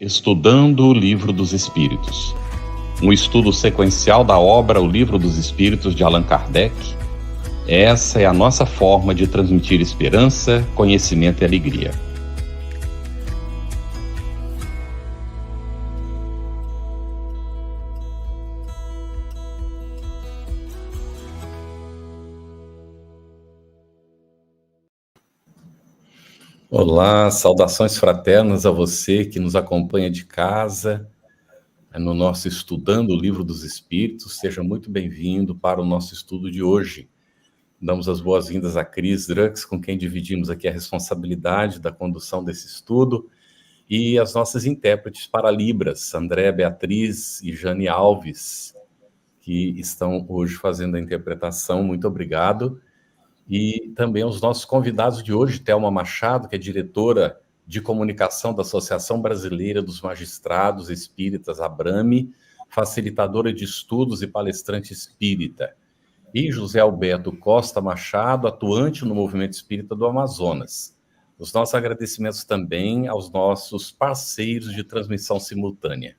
Estudando o Livro dos Espíritos. Um estudo sequencial da obra O Livro dos Espíritos de Allan Kardec. Essa é a nossa forma de transmitir esperança, conhecimento e alegria. Olá, saudações fraternas a você que nos acompanha de casa, no nosso Estudando o Livro dos Espíritos. Seja muito bem-vindo para o nosso estudo de hoje. Damos as boas-vindas a Cris Drux, com quem dividimos aqui a responsabilidade da condução desse estudo, e as nossas intérpretes para Libras, André, Beatriz e Jane Alves, que estão hoje fazendo a interpretação. Muito obrigado. E também os nossos convidados de hoje, Thelma Machado, que é diretora de comunicação da Associação Brasileira dos Magistrados Espíritas, ABRAME, facilitadora de estudos e palestrante espírita. E José Alberto Costa Machado, atuante no Movimento Espírita do Amazonas. Os nossos agradecimentos também aos nossos parceiros de transmissão simultânea.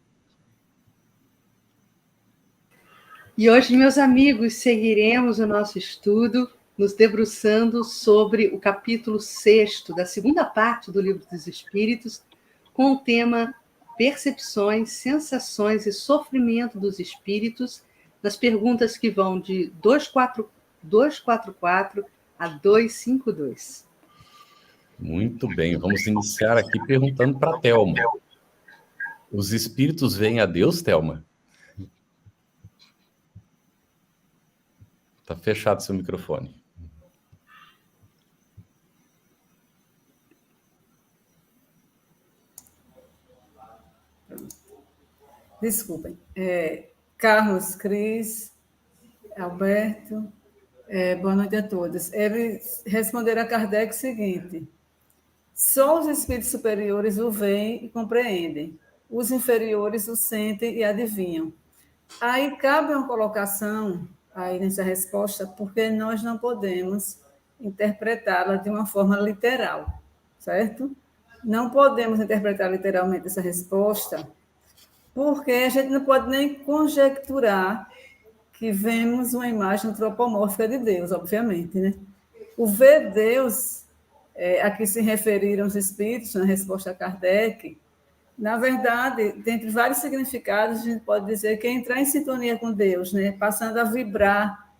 E hoje, meus amigos, seguiremos o nosso estudo nos debruçando sobre o capítulo 6º da segunda parte do Livro dos Espíritos, com o tema Percepções, Sensações e Sofrimento dos Espíritos, nas perguntas que vão de 244 a 252. Muito bem, vamos iniciar aqui perguntando para a Thelma. Os espíritos veem a Deus, Thelma? Está fechado seu microfone. Desculpem. Carlos, Cris, Alberto, boa noite a todos. Eles responderam a Kardec o seguinte: só os espíritos superiores o veem e compreendem, os inferiores o sentem e adivinham. Aí cabe uma colocação aí nessa resposta, porque nós não podemos interpretá-la de uma forma literal, certo? Não podemos interpretar literalmente essa resposta, porque a gente não pode nem conjecturar que vemos uma imagem antropomórfica de Deus, obviamente, né? O ver Deus, a que se referiram os espíritos na resposta a Kardec, na verdade, dentre vários significados, a gente pode dizer que é entrar em sintonia com Deus, né? Passando a vibrar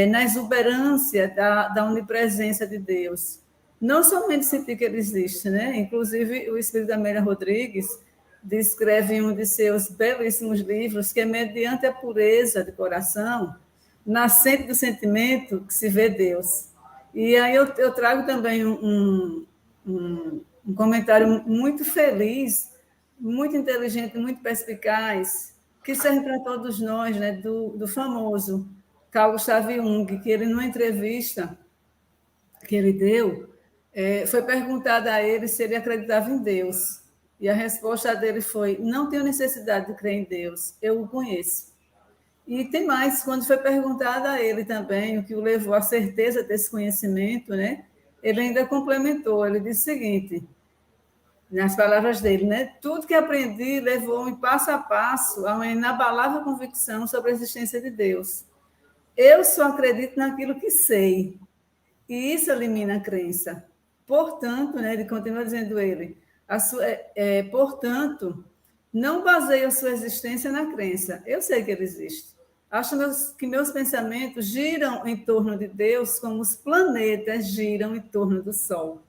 na exuberância da onipresença de Deus. Não somente sentir que ele existe, né? Inclusive, o espírito da Amélia Rodrigues descreve em um de seus belíssimos livros que é mediante a pureza de coração, nascente do sentimento, que se vê Deus. E aí eu trago também um comentário muito feliz, muito inteligente, muito perspicaz, que serve para todos nós, né, do famoso Carl Gustav Jung, que ele, numa entrevista que ele deu, foi perguntado a ele se ele acreditava em Deus. E a resposta dele foi: não tenho necessidade de crer em Deus, eu o conheço. E tem mais, quando foi perguntado a ele também o que o levou à certeza desse conhecimento, né? Ele ainda complementou, ele disse o seguinte, nas palavras dele, né? Tudo que aprendi levou-me passo a passo a uma inabalável convicção sobre a existência de Deus. Eu só acredito naquilo que sei, e isso elimina a crença. Portanto, né, ele continua dizendo ele, portanto, não baseio a sua existência na crença. Eu sei que ele existe. Acho que meus pensamentos giram em torno de Deus como os planetas giram em torno do Sol.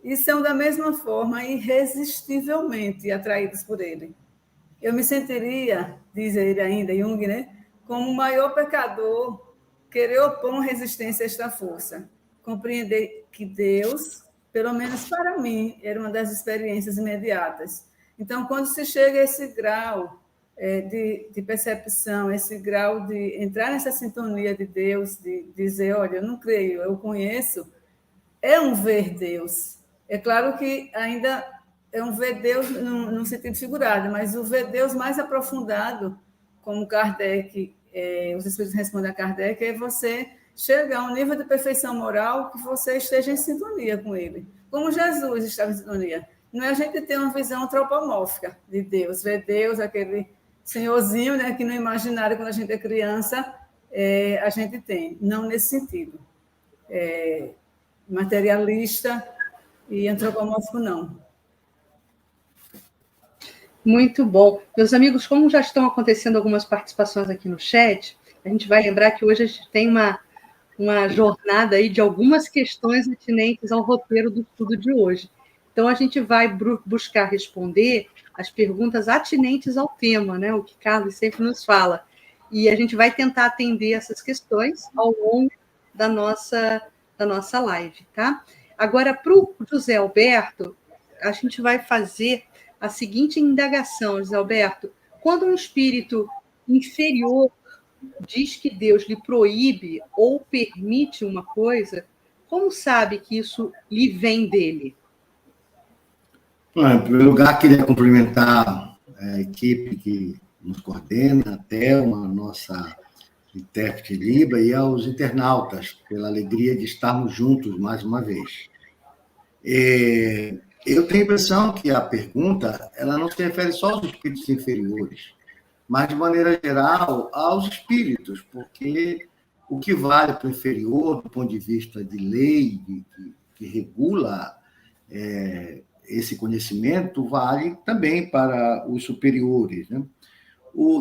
E são, da mesma forma, irresistivelmente atraídos por ele. Eu me sentiria, diz ele ainda, Jung, né, como o maior pecador querer opor uma resistência a esta força. Compreender que Deus, pelo menos para mim, era uma das experiências imediatas. Então, quando se chega a esse grau de percepção, esse grau de entrar nessa sintonia de Deus, de dizer, olha, eu não creio, eu conheço, é um ver Deus. É claro que ainda é um ver Deus num sentido figurado, mas o ver Deus mais aprofundado, como Kardec, os Espíritos respondem a Kardec, é você chegar a um nível de perfeição moral que você esteja em sintonia com ele. Como Jesus estava em sintonia. não é a gente ter uma visão antropomórfica de Deus, ver Deus, aquele senhorzinho, né, que no imaginário, quando a gente é criança, a gente tem. Não nesse sentido. Materialista e antropomórfico, não. Muito bom. Meus amigos, como já estão acontecendo algumas participações aqui no chat, a gente vai lembrar que hoje a gente tem uma jornada aí de algumas questões atinentes ao roteiro do estudo de hoje. Então, a gente vai buscar responder as perguntas atinentes ao tema, né? O que Carlos sempre nos fala. E a gente vai tentar atender essas questões ao longo da nossa live, tá? Agora, para o José Alberto, a gente vai fazer a seguinte indagação, José Alberto. Quando um espírito inferior diz que Deus lhe proíbe ou permite uma coisa, como sabe que isso lhe vem dele? Em primeiro lugar, queria cumprimentar a equipe que nos coordena, a Thelma, nossa intérprete Libra, e aos internautas, pela alegria de estarmos juntos mais uma vez. Eu tenho a impressão que a pergunta ela não se refere só aos espíritos inferiores, mas, de maneira geral, aos espíritos, porque o que vale para o inferior, do ponto de vista de lei, que regula esse conhecimento, vale também para os superiores, né?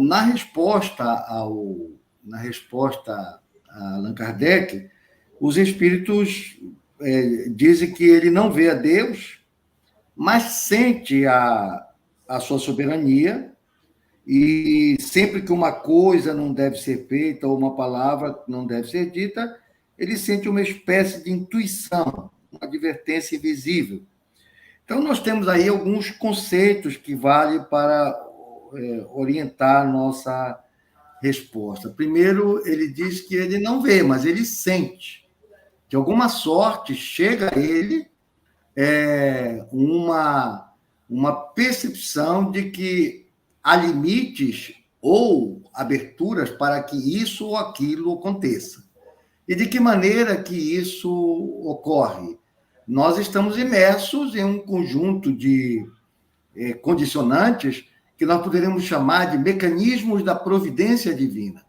Na resposta a Allan Kardec, os espíritos dizem que ele não vê a Deus, mas sente a sua soberania, e sempre que uma coisa não deve ser feita ou uma palavra não deve ser dita, ele sente uma espécie de intuição, uma advertência invisível. Então, nós temos aí alguns conceitos que valem para orientar a nossa resposta. Primeiro, ele diz que ele não vê, mas ele sente. De alguma sorte, chega a ele uma percepção de que há limites ou aberturas para que isso ou aquilo aconteça. E de que maneira que isso ocorre? Nós estamos imersos em um conjunto de condicionantes que nós poderíamos chamar de mecanismos da providência divina.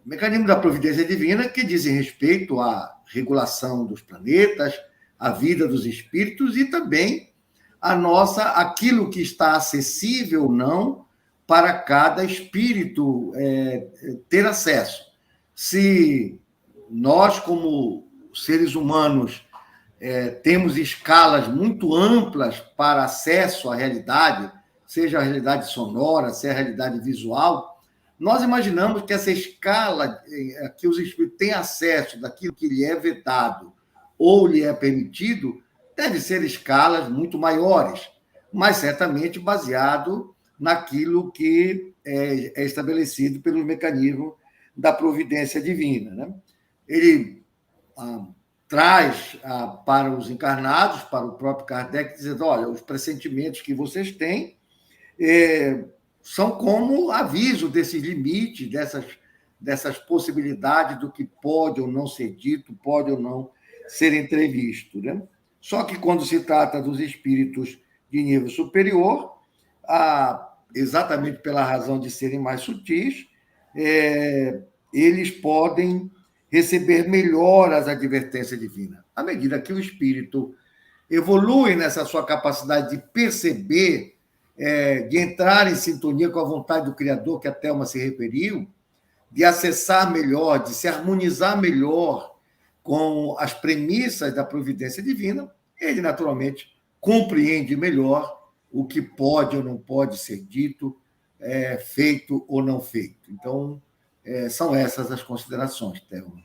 Mecanismos da providência divina que dizem respeito à regulação dos planetas, à vida dos espíritos e também aquilo que está acessível ou não para cada espírito ter acesso. Se nós, como seres humanos, temos escalas muito amplas para acesso à realidade, seja a realidade sonora, seja a realidade visual, nós imaginamos que essa escala que os espíritos têm acesso daquilo que lhe é vetado ou lhe é permitido, deve ser escalas muito maiores, mas certamente baseado naquilo que é estabelecido pelos mecanismos da providência divina, né? Ele traz para os encarnados, para o próprio Kardec, dizendo, olha, os pressentimentos que vocês têm são como aviso desses limites, dessas possibilidades do que pode ou não ser dito, pode ou não ser entrevisto, né? Só que quando se trata dos espíritos de nível superior, exatamente pela razão de serem mais sutis, eles podem receber melhor as advertências divinas. À medida que o espírito evolui nessa sua capacidade de perceber, de entrar em sintonia com a vontade do Criador, que a Thelma se referiu, de acessar melhor, de se harmonizar melhor com as premissas da providência divina, ele, naturalmente, compreende melhor o que pode ou não pode ser dito, feito ou não feito. Então, são essas as considerações, Thelma.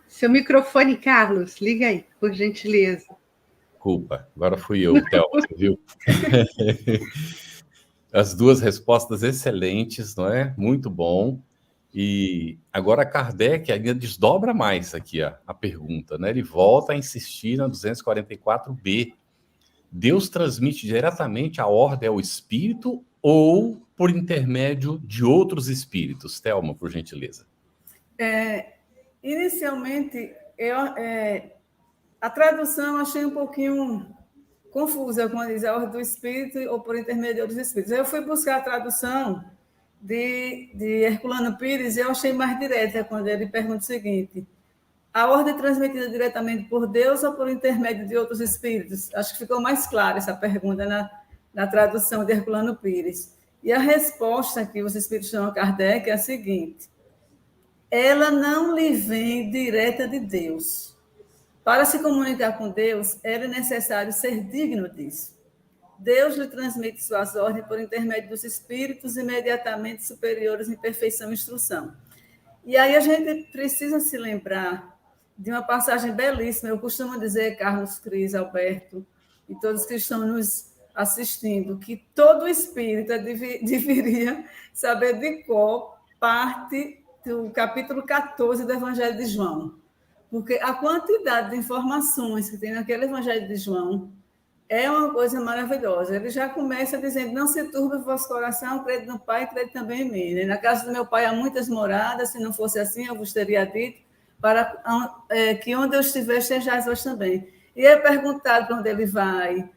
Seu microfone, Carlos, liga aí, por gentileza. Desculpa, agora fui eu, Thelma, você viu? As duas respostas excelentes, não é? Muito bom. E agora Kardec ainda desdobra mais aqui a pergunta, né? Ele volta a insistir na 244b. Deus transmite diretamente a ordem ao espírito ou por intermédio de outros espíritos? Thelma, por gentileza. Inicialmente, a tradução eu achei um pouquinho confusa, quando diz a ordem do Espírito ou por intermédio dos Espíritos. Eu fui buscar a tradução de Herculano Pires e eu achei mais direta, quando ele pergunta o seguinte: a ordem é transmitida diretamente por Deus ou por intermédio de outros espíritos? Acho que ficou mais clara essa pergunta na tradução de Herculano Pires. E a resposta que os espíritos dão a Kardec é a seguinte: ela não lhe vem direta de Deus. Para se comunicar com Deus, era necessário ser digno disso. Deus lhe transmite suas ordens por intermédio dos espíritos imediatamente superiores em perfeição e instrução. E aí a gente precisa se lembrar de uma passagem belíssima. Eu costumo dizer, Carlos, Cris, Alberto e todos que estão nos assistindo, que todo espírita deveria saber de qual parte do capítulo 14 do Evangelho de João. Porque a quantidade de informações que tem naquele Evangelho de João é uma coisa maravilhosa. Ele já começa dizendo: não se turbe o vosso coração, crede no Pai, crede também em mim. Na casa do meu Pai há muitas moradas, se não fosse assim, eu vos teria dito, para que onde eu estiver, estejais vós também. E é perguntado para onde ele vai,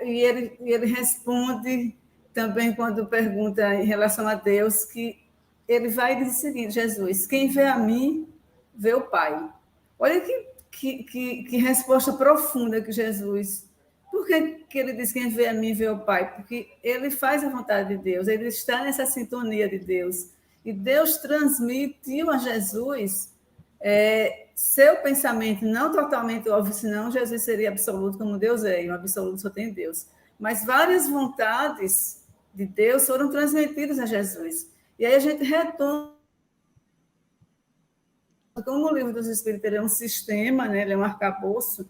e ele responde também, quando pergunta em relação a Deus, que ele vai e diz o seguinte: Jesus, quem vê a mim, vê o Pai. Olha que resposta profunda que Jesus... Por que ele diz: quem vê a mim, vê o Pai? Porque ele faz a vontade de Deus, ele está nessa sintonia de Deus. E Deus transmitiu a Jesus seu pensamento, não totalmente óbvio, senão Jesus seria absoluto como Deus é, e o absoluto só tem Deus. Mas várias vontades de Deus foram transmitidas a Jesus. E aí a gente retoma. Como o Livro dos Espíritos é um sistema, né? Ele é um arcabouço,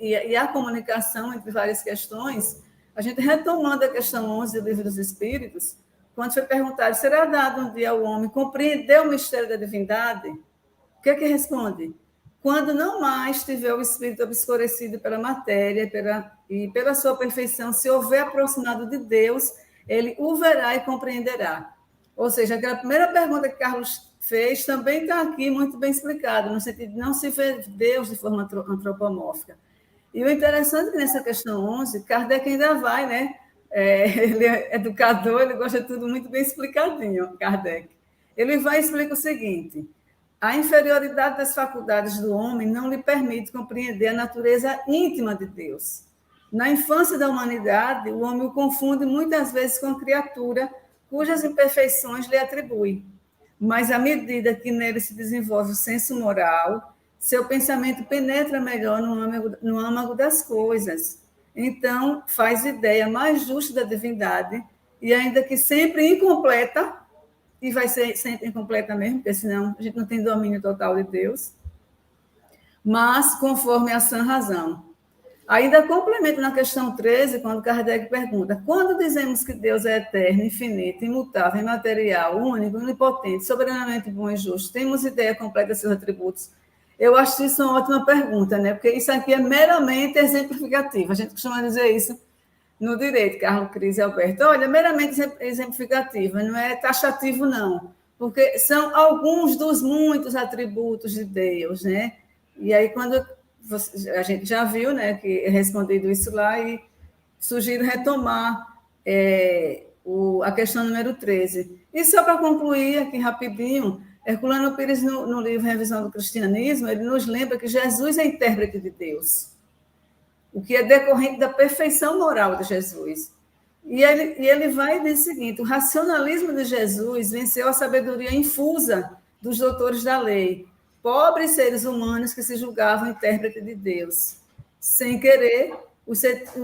e a comunicação entre várias questões, a gente retomando a questão 11 do Livro dos Espíritos, quando foi perguntado: será dado um dia ao homem compreender o mistério da divindade? O que é que responde? Quando não mais tiver o espírito obscurecido pela matéria e pela sua perfeição, se houver aproximado de Deus, ele o verá e compreenderá. Ou seja, aquela primeira pergunta que Carlos fez também está aqui muito bem explicado, no sentido de não se ver Deus de forma antropomórfica. E o interessante é que nessa questão 11, Kardec ainda vai, né? Ele é educador, ele gosta de tudo muito bem explicadinho, Kardec. Ele vai e explica o seguinte: a inferioridade das faculdades do homem não lhe permite compreender a natureza íntima de Deus. Na infância da humanidade, o homem o confunde muitas vezes com a criatura cujas imperfeições lhe atribui. Mas, à medida que nele se desenvolve o senso moral, seu pensamento penetra melhor no âmago das coisas. Então, faz ideia mais justa da divindade, e ainda que sempre incompleta, e vai ser sempre incompleta mesmo, porque senão a gente não tem domínio total de Deus, mas conforme a sã razão. Ainda complemento na questão 13, quando Kardec pergunta: quando dizemos que Deus é eterno, infinito, imutável, imaterial, único, onipotente, soberanamente bom e justo, temos ideia completa de seus atributos? Eu acho isso uma ótima pergunta, né? Porque isso aqui é meramente exemplificativo. A gente costuma dizer isso no direito, Carlos, Cris e Alberto. Olha, meramente exemplificativo, não é taxativo, não. Porque são alguns dos muitos atributos de Deus, né? E aí, quando a gente já viu, né, que é respondido isso lá, e sugiro retomar a questão número 13. E só para concluir aqui rapidinho, Herculano Pires, no livro Revisão do Cristianismo, ele nos lembra que Jesus é intérprete de Deus, o que é decorrente da perfeição moral de Jesus. E ele vai dizer o seguinte: o racionalismo de Jesus venceu a sabedoria infusa dos doutores da lei, pobres seres humanos que se julgavam intérprete de Deus. Sem querer, os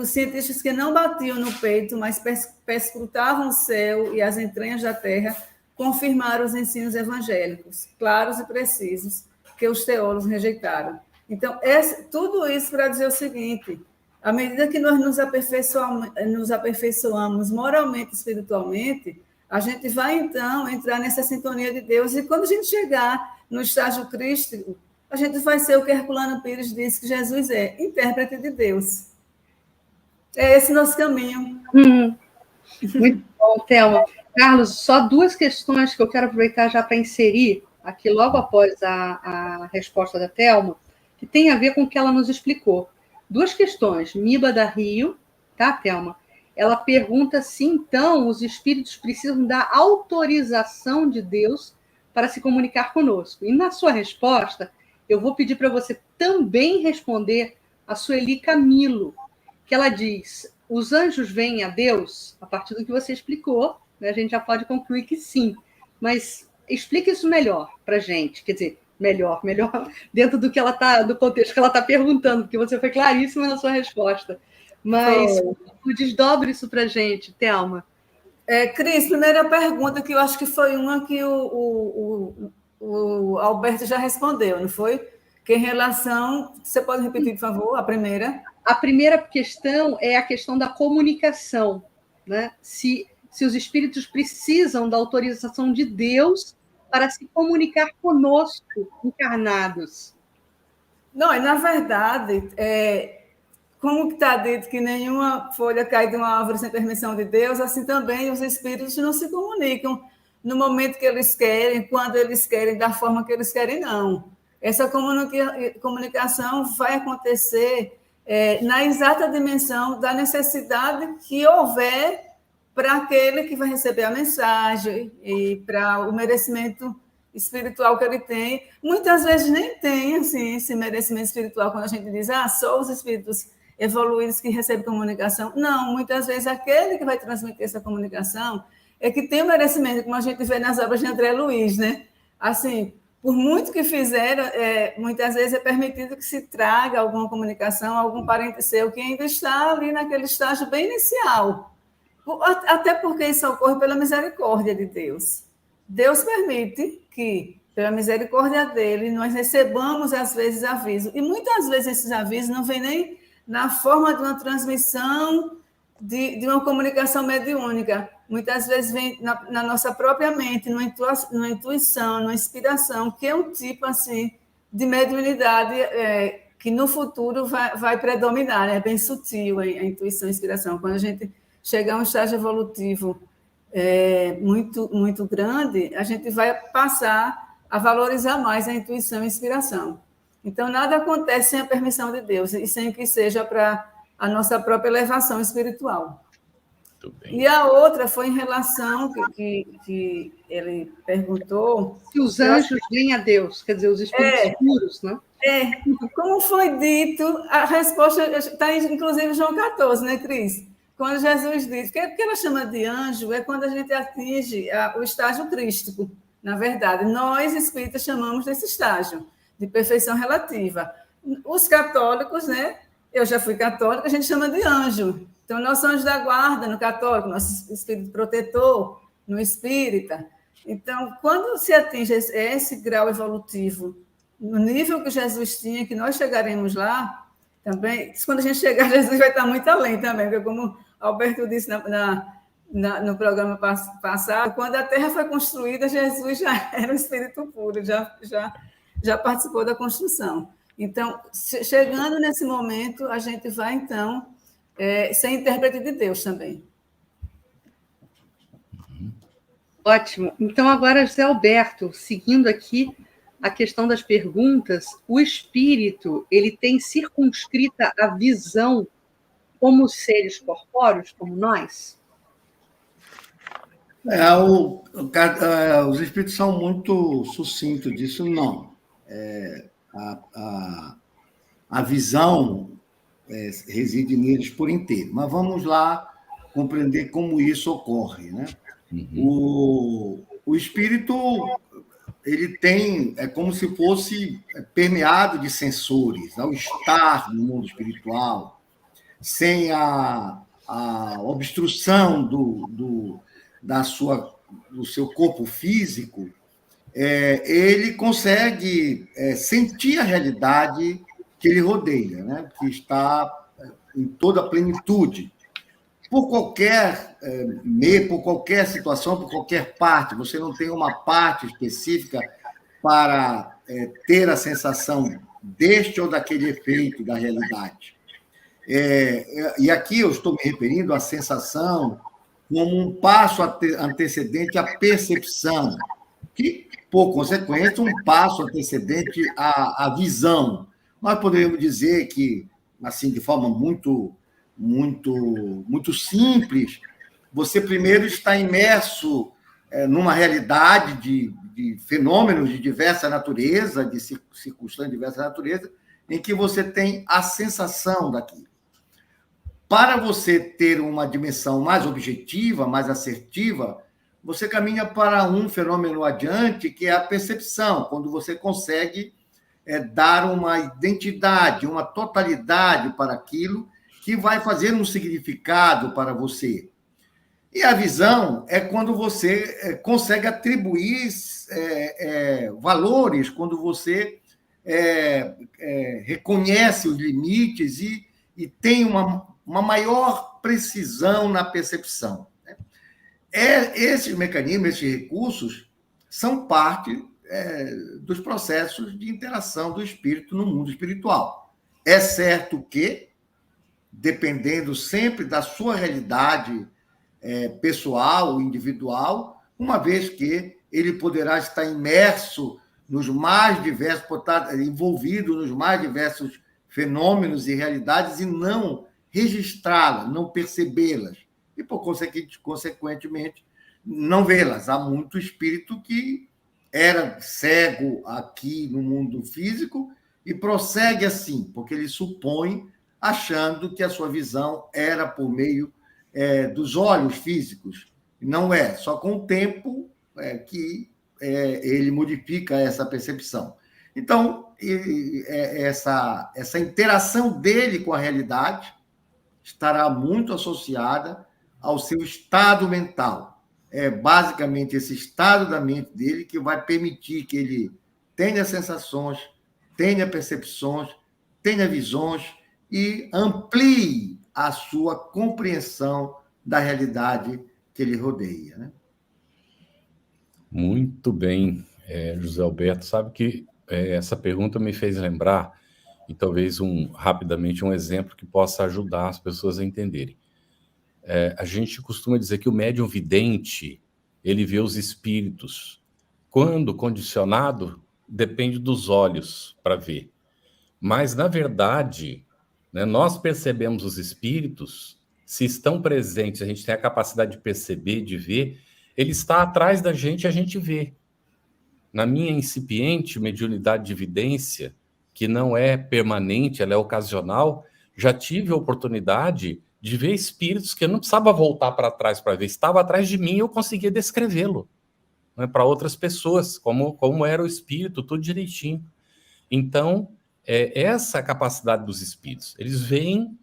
cientistas que não batiam no peito, mas perscrutavam o céu e as entranhas da terra, confirmaram os ensinos evangélicos, claros e precisos, que os teólogos rejeitaram. Então, tudo isso para dizer o seguinte: à medida que nós nos aperfeiçoamos moralmente e espiritualmente, a gente vai, então, entrar nessa sintonia de Deus, e quando a gente chegar no estágio crístico, a gente vai ser o que Herculano Pires disse que Jesus é, intérprete de Deus. É esse nosso caminho. Muito bom, Thelma. Carlos, só duas questões que eu quero aproveitar já para inserir aqui logo após a resposta da Thelma, que tem a ver com o que ela nos explicou. Duas questões. Miba da Rio, tá, Thelma? Ela pergunta se, então, os espíritos precisam da autorização de Deus para se comunicar conosco. E na sua resposta, eu vou pedir para você também responder a Sueli Camilo, que ela diz: os anjos veem a Deus? A partir do que você explicou, né, a gente já pode concluir que sim. Mas explique isso melhor para a gente. Quer dizer, melhor, dentro do que ela tá, do contexto que ela está perguntando, porque você foi claríssima na sua resposta. Mas desdobre isso para a gente, Thelma. Cris, primeira pergunta, que eu acho que foi uma que o Alberto já respondeu, não foi? Que em relação... Você pode repetir, por favor, a primeira? A primeira questão é a questão da comunicação, né? Se os espíritos precisam da autorização de Deus para se comunicar conosco, encarnados. Não, na verdade, como está dito que nenhuma folha cai de uma árvore sem permissão de Deus, assim também os espíritos não se comunicam no momento que eles querem, quando eles querem, da forma que eles querem, não. Essa comunicação vai acontecer na exata dimensão da necessidade que houver para aquele que vai receber a mensagem e para o merecimento espiritual que ele tem. Muitas vezes nem tem assim, esse merecimento espiritual, quando a gente diz, só os espíritos evoluídos que recebem comunicação. Não, muitas vezes aquele que vai transmitir essa comunicação é que tem o merecimento, como a gente vê nas obras de André Luiz, né? Assim, por muito que fizeram, muitas vezes é permitido que se traga alguma comunicação, algum parente seu que ainda está ali naquele estágio bem inicial. Até porque isso ocorre pela misericórdia de Deus. Deus permite que, pela misericórdia dele, nós recebamos, às vezes, aviso. E muitas vezes esses avisos não vêm nem na forma de uma transmissão de uma comunicação mediúnica. Muitas vezes vem na nossa própria mente, numa intuição, numa inspiração, que é um tipo assim, de mediunidade que no futuro vai predominar. É bem sutil a intuição e a inspiração. Quando a gente chegar a um estágio evolutivo muito, muito grande, a gente vai passar a valorizar mais a intuição e a inspiração. Então, nada acontece sem a permissão de Deus e sem que seja para a nossa própria elevação espiritual. E a outra foi em relação que ele perguntou... Se os anjos veem a Deus, quer dizer, os espíritos puros, né? Como foi dito, a resposta está, inclusive, em João 14, né, Cris? Quando Jesus diz... O que ela chama de anjo é quando a gente atinge o estágio crístico. Na verdade, nós, espíritas, chamamos desse estágio de perfeição relativa. Os católicos, né? Eu já fui católica, a gente chama de anjo. Então, nosso anjo da guarda no católico, nosso espírito protetor no espírita. Então, quando se atinge esse grau evolutivo, no nível que Jesus tinha, que nós chegaremos lá, também, quando a gente chegar, Jesus vai estar muito além também, porque como Alberto disse no programa passado, quando a Terra foi construída, Jesus já era um espírito puro, já participou da construção. Então, chegando nesse momento, a gente vai, então, ser intérprete de Deus também. Ótimo. Então, agora, José Alberto, seguindo aqui a questão das perguntas, o espírito, ele tem circunscrita a visão como seres corpóreos, como nós? Os espíritos são muito sucintos disso, não. A visão reside neles por inteiro. Mas vamos lá compreender como isso ocorre, né? Uhum. O espírito, ele tem, é como se fosse permeado de sensores. Ao estar no mundo espiritual, sem a obstrução do seu corpo físico, ele consegue sentir a realidade que ele rodeia, né? Que está em toda a plenitude. Por qualquer meio, por qualquer situação, por qualquer parte, você não tem uma parte específica para ter a sensação deste ou daquele efeito da realidade. E aqui eu estou me referindo à sensação como um passo antecedente à percepção, que por consequência, um passo antecedente à visão. Nós poderíamos dizer que, assim, de forma muito simples, você primeiro está imerso numa realidade de fenômenos de diversa natureza, de circunstâncias de diversa natureza, em que você tem a sensação daquilo. Para você ter uma dimensão mais objetiva, mais assertiva, você caminha para um fenômeno adiante, que é a percepção, quando você consegue dar uma identidade, uma totalidade para aquilo que vai fazer um significado para você. E a visão é quando você consegue atribuir valores, quando você reconhece os limites e tem uma maior precisão na percepção. Esses mecanismos, esses recursos, são parte dos processos de interação do espírito no mundo espiritual. É certo que, dependendo sempre da sua realidade pessoal, individual, uma vez que ele poderá estar imerso nos mais diversos, envolvido nos mais diversos fenômenos e realidades e não registrá-las, não percebê-las e, consequentemente, não vê-las. Há muito espírito que era cego aqui no mundo físico e prossegue assim, porque ele supõe, achando que a sua visão era por meio dos olhos físicos. Não é, só com o tempo que ele modifica essa percepção. Então, essa interação dele com a realidade estará muito associada ao seu estado mental. É basicamente esse estado da mente dele que vai permitir que ele tenha sensações, tenha percepções, tenha visões e amplie a sua compreensão da realidade que ele rodeia, né? Muito bem, José Alberto. Sabe que essa pergunta me fez lembrar, e talvez rapidamente um exemplo que possa ajudar as pessoas a entenderem. A gente costuma dizer que o médium vidente, ele vê os espíritos. Quando condicionado, depende dos olhos para ver. Mas, na verdade, né, nós percebemos os espíritos, se estão presentes, a gente tem a capacidade de perceber, de ver, ele está atrás da gente e a gente vê. Na minha incipiente mediunidade de evidência, que não é permanente, ela é ocasional, já tive a oportunidade de ver espíritos que eu não precisava voltar para trás para ver, estava atrás de mim e eu conseguia descrevê-lo, né, para outras pessoas, como era o espírito, tudo direitinho. Então, essa é a capacidade dos espíritos. Eles veem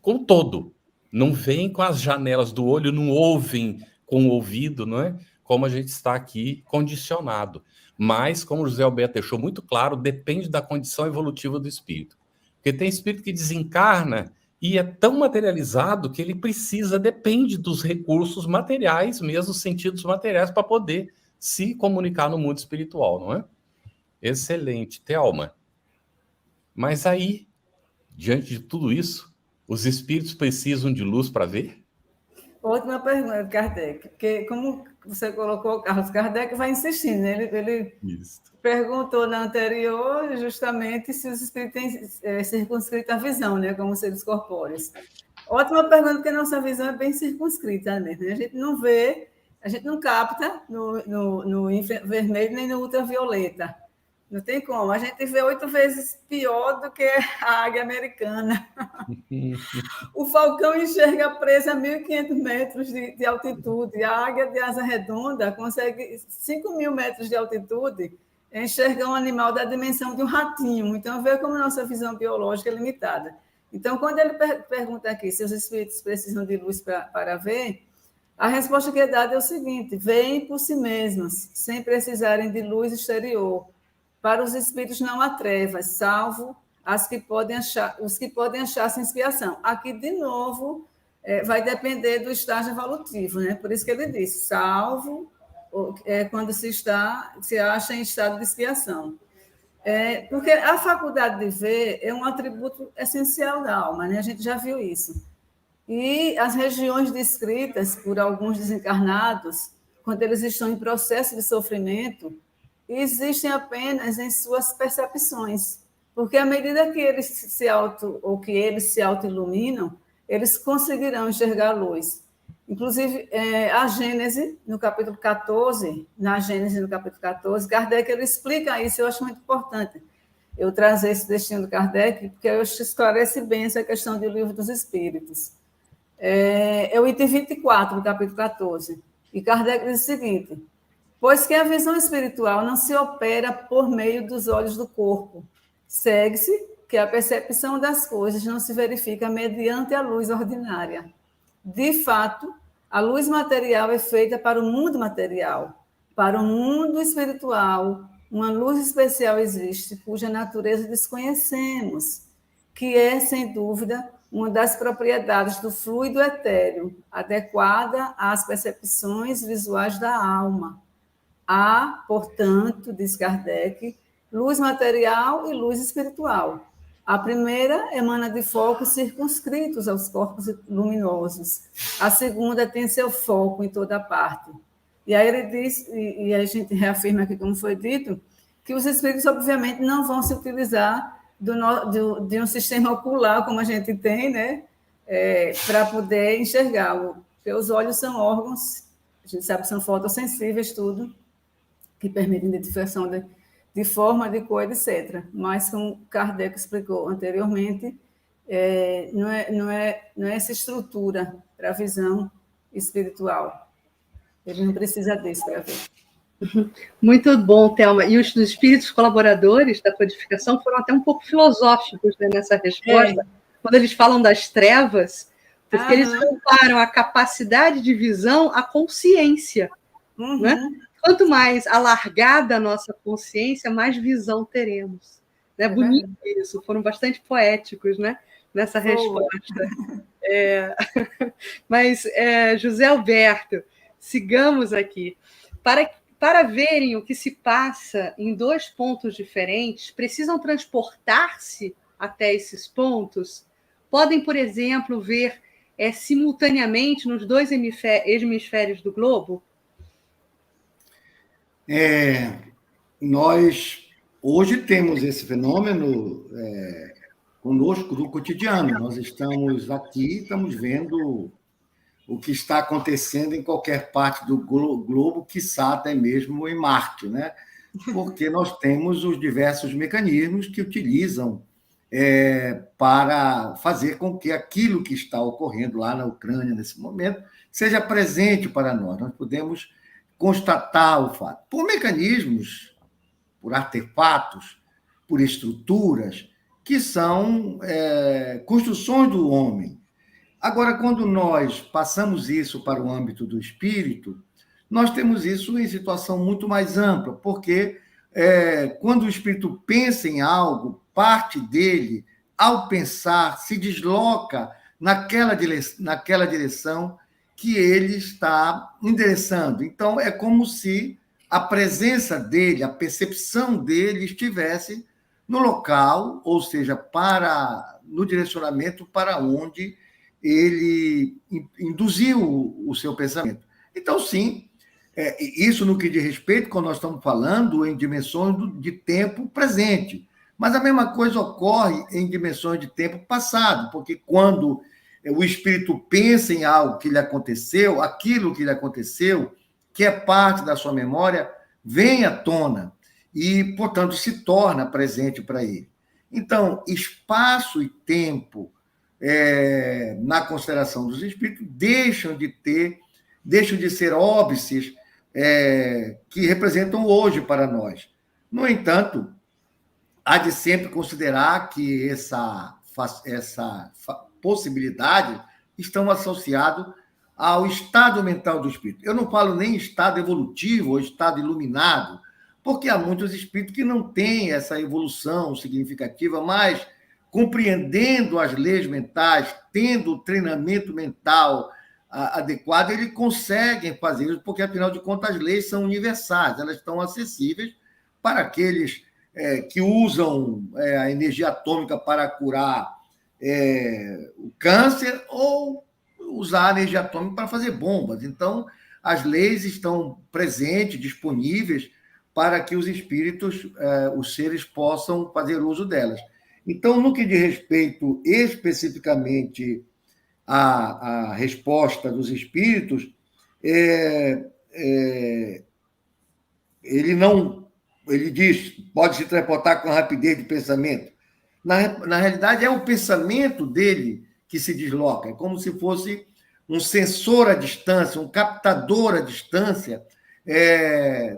com o todo, não veem com as janelas do olho, não ouvem com o ouvido, não é? Como a gente está aqui condicionado. Mas, como o José Alberto deixou muito claro, depende da condição evolutiva do espírito. Porque tem espírito que desencarna e é tão materializado que ele depende dos recursos materiais, mesmo os sentidos materiais, para poder se comunicar no mundo espiritual, não é? Excelente, Thelma. Mas aí, diante de tudo isso, os espíritos precisam de luz para ver? Última pergunta, Kardec, porque como você colocou, Carlos Kardec vai insistindo, né? Ele perguntou na anterior justamente se os espíritos têm circunscrita a visão, né? Como seres corpóreos. Ótima pergunta, porque a nossa visão é bem circunscrita mesmo. A gente não vê, a gente não capta no infravermelho nem no ultravioleta. Não tem como. A gente vê 8 vezes pior do que a águia americana. O falcão enxerga presa a 1.500 metros de altitude. A águia de asa redonda consegue 5.000 metros de altitude enxergar um animal da dimensão de um ratinho. Então, vê como nossa visão biológica é limitada. Então, quando ele pergunta aqui se os espíritos precisam de luz para ver, a resposta que é dada é o seguinte: veem por si mesmos, sem precisarem de luz exterior. Para os espíritos não há trevas, salvo os que podem achar sem expiação. Aqui, de novo, vai depender do estágio evolutivo, né? Por isso que ele diz, salvo quando se acha em estado de expiação. Porque a faculdade de ver é um atributo essencial da alma, né? A gente já viu isso. E as regiões descritas por alguns desencarnados, quando eles estão em processo de sofrimento, existem apenas em suas percepções, porque à medida que eles se auto-iluminam, eles conseguirão enxergar a luz. Inclusive, a Gênese, no capítulo 14, Kardec ele explica isso, eu acho muito importante eu trazer esse textinho do Kardec, porque eu acho que esclarece bem essa questão do Livro dos Espíritos. É o item 24 do capítulo 14. E Kardec diz o seguinte: pois que a visão espiritual não se opera por meio dos olhos do corpo, segue-se que a percepção das coisas não se verifica mediante a luz ordinária. De fato, a luz material é feita para o mundo material. Para o mundo espiritual, uma luz especial existe, cuja natureza desconhecemos, que é, sem dúvida, uma das propriedades do fluido etéreo, adequada às percepções visuais da alma. Há, portanto, diz Kardec, luz material e luz espiritual. A primeira emana de focos circunscritos aos corpos luminosos. A segunda tem seu foco em toda parte. E aí ele diz, e a gente reafirma aqui, como foi dito, que os espíritos, obviamente, não vão se utilizar de um sistema ocular, como a gente tem, né, para poder enxergar. Porque os olhos são órgãos, a gente sabe que são fotossensíveis, tudo, que permitem identificação de forma, de cor, etc. Mas, como Kardec explicou anteriormente, não é essa estrutura para a visão espiritual. Ele não precisa disso para ver. Muito bom, Thelma. E os espíritos colaboradores da codificação foram até um pouco filosóficos, né, nessa resposta, quando eles falam das trevas, porque eles comparam a capacidade de visão à consciência. Né? Quanto mais alargada a nossa consciência, mais visão teremos. É bonito isso, foram bastante poéticos, né, nessa resposta. Mas, José Alberto, sigamos aqui. Para verem o que se passa em dois pontos diferentes, precisam transportar-se até esses pontos? Podem, por exemplo, ver simultaneamente nos dois hemisférios do globo? Nós hoje temos esse fenômeno conosco no cotidiano. Nós estamos aqui, estamos vendo o que está acontecendo em qualquer parte do globo, quiçá até mesmo em Marte, né? Porque nós temos os diversos mecanismos que utilizam para fazer com que aquilo que está ocorrendo lá na Ucrânia nesse momento seja presente para nós. Nós podemos constatar o fato. Por mecanismos, por artefatos, por estruturas, que são construções do homem. Agora, quando nós passamos isso para o âmbito do espírito, nós temos isso em situação muito mais ampla, porque quando o espírito pensa em algo, parte dele, ao pensar, se desloca naquela direção que ele está endereçando. Então, é como se a presença dele, a percepção dele estivesse no local, ou seja, no direcionamento para onde ele induziu o seu pensamento. Então, sim, isso no que diz respeito, quando nós estamos falando em dimensões de tempo presente. Mas a mesma coisa ocorre em dimensões de tempo passado, porque quando o espírito pensa em algo que lhe aconteceu, aquilo que lhe aconteceu, que é parte da sua memória, vem à tona e, portanto, se torna presente para ele. Então, espaço e tempo, na consideração dos espíritos, deixam de ser óbices que representam hoje para nós. No entanto, há de sempre considerar que essa possibilidade estão associados ao estado mental do espírito. Eu não falo nem estado evolutivo ou estado iluminado, porque há muitos espíritos que não têm essa evolução significativa, mas compreendendo as leis mentais, tendo o treinamento mental adequado, eles conseguem fazer isso, porque, afinal de contas, as leis são universais, elas estão acessíveis para aqueles que usam a energia atômica para curar o câncer ou usar a energia atômica para fazer bombas. Então, as leis estão presentes, disponíveis, para que os espíritos, os seres, possam fazer uso delas. Então, no que diz respeito especificamente à resposta dos espíritos, ele diz, pode se transportar com rapidez de pensamento. Na realidade, é o pensamento dele que se desloca, é como se fosse um sensor à distância, um captador à distância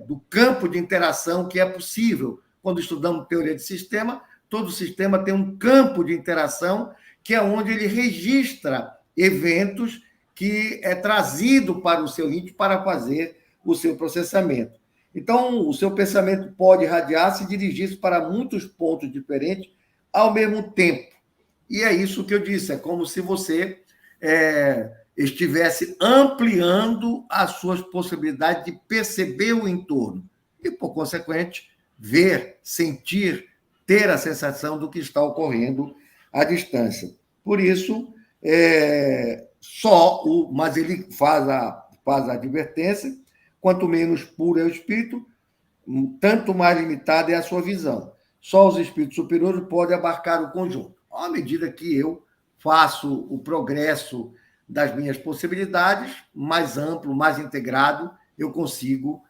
do campo de interação que é possível. Quando estudamos teoria de sistema, todo sistema tem um campo de interação que é onde ele registra eventos que é trazido para o seu íntimo para fazer o seu processamento. Então, o seu pensamento pode irradiar-se e dirigir-se para muitos pontos diferentes ao mesmo tempo. E é isso que eu disse, é como se você estivesse ampliando as suas possibilidades de perceber o entorno e, por consequente, ver, sentir, ter a sensação do que está ocorrendo à distância. Por isso, mas ele faz a advertência, quanto menos puro é o espírito, tanto mais limitada é a sua visão. Só os espíritos superiores podem abarcar o conjunto. À medida que eu faço o progresso das minhas possibilidades, mais amplo, mais integrado, eu consigo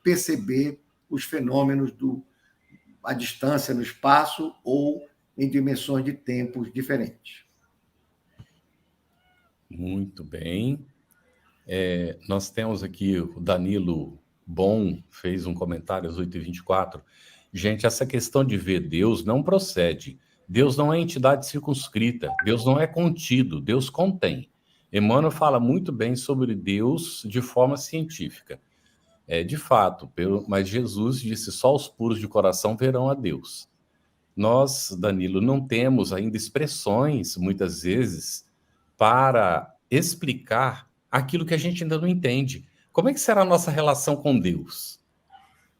perceber os fenômenos à distância no espaço ou em dimensões de tempos diferentes. Muito bem. Nós temos aqui o Danilo Bom, fez um comentário às 8h24. Gente, essa questão de ver Deus não procede. Deus não é entidade circunscrita, Deus não é contido, Deus contém. Emmanuel fala muito bem sobre Deus de forma científica. De fato, mas Jesus disse, só os puros de coração verão a Deus. Nós, Danilo, não temos ainda expressões, muitas vezes, para explicar aquilo que a gente ainda não entende. Como é que será a nossa relação com Deus?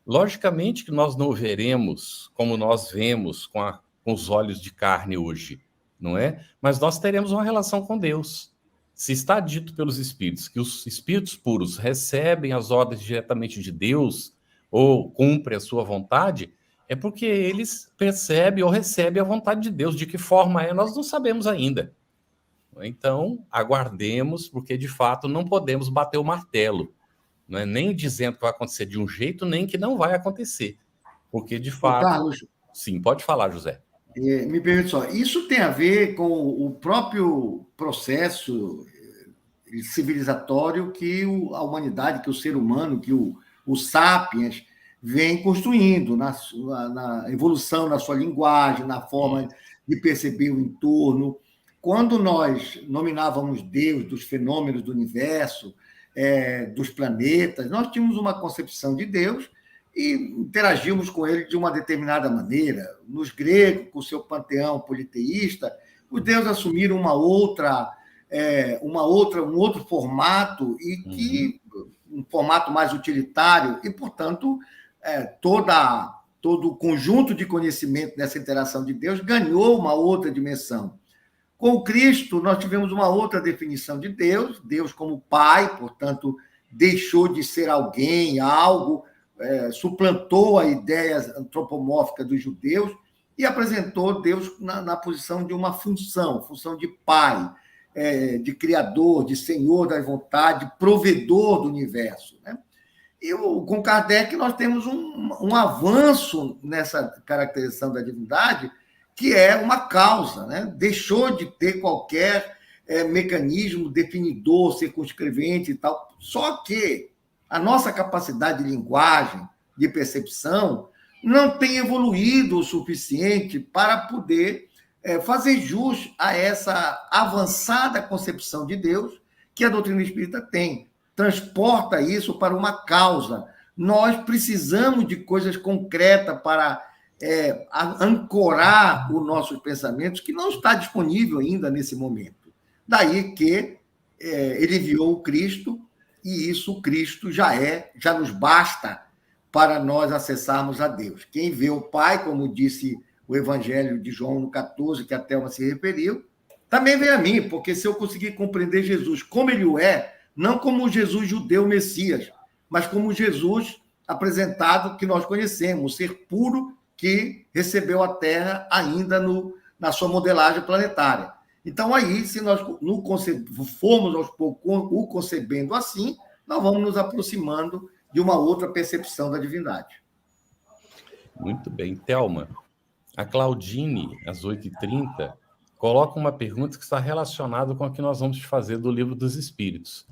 Logicamente que nós não veremos como nós vemos com os olhos de carne hoje, não é? Mas nós teremos uma relação com Deus. Se está dito pelos espíritos que os espíritos puros recebem as ordens diretamente de Deus ou cumprem a sua vontade, é porque eles percebem ou recebem a vontade de Deus. De que forma é, nós não sabemos ainda. Então, aguardemos, porque de fato não podemos bater o martelo, não é? Nem dizendo que vai acontecer de um jeito, nem que não vai acontecer. Porque de fato... Carlos, sim, pode falar, José. Me permite só, isso tem a ver com o próprio processo civilizatório que a humanidade, que o ser humano, que o sapiens vem construindo na evolução, na sua linguagem, na forma de perceber o entorno. Quando nós nominávamos Deus dos fenômenos do universo, dos planetas, nós tínhamos uma concepção de Deus e interagimos com ele de uma determinada maneira. Nos gregos, com o seu panteão politeísta, os deuses assumiram um outro formato, um formato mais utilitário, e, portanto, todo o conjunto de conhecimento dessa interação de Deus ganhou uma outra dimensão. Com Cristo, nós tivemos uma outra definição de Deus, Deus como Pai, portanto, deixou de ser alguém, algo, suplantou a ideia antropomórfica dos judeus e apresentou Deus na posição de uma função de Pai, de Criador, de Senhor da vontade, provedor do universo, né? E com Kardec nós temos um avanço nessa caracterização da divindade, que é uma causa, né? Deixou de ter qualquer mecanismo definidor, circunscrevente e tal. Só que a nossa capacidade de linguagem, de percepção, não tem evoluído o suficiente para poder fazer jus a essa avançada concepção de Deus que a doutrina espírita tem. Transporta isso para uma causa. Nós precisamos de coisas concretas para ancorar os nossos pensamentos, que não está disponível ainda nesse momento. Daí que ele enviou o Cristo, e isso o Cristo já nos basta para nós acessarmos a Deus. Quem vê o Pai, como disse o Evangelho de João no 14, que a Thelma se referiu, também vem a mim, porque se eu conseguir compreender Jesus como ele é, não como o Jesus judeu Messias, mas como o Jesus apresentado que nós conhecemos, o ser puro que recebeu a Terra ainda na sua modelagem planetária. Então, aí, se nós formos aos poucos o concebendo assim, nós vamos nos aproximando de uma outra percepção da divindade. Muito bem. Thelma, a Claudine, às 8h30, coloca uma pergunta que está relacionada com o que nós vamos fazer do Livro dos Espíritos.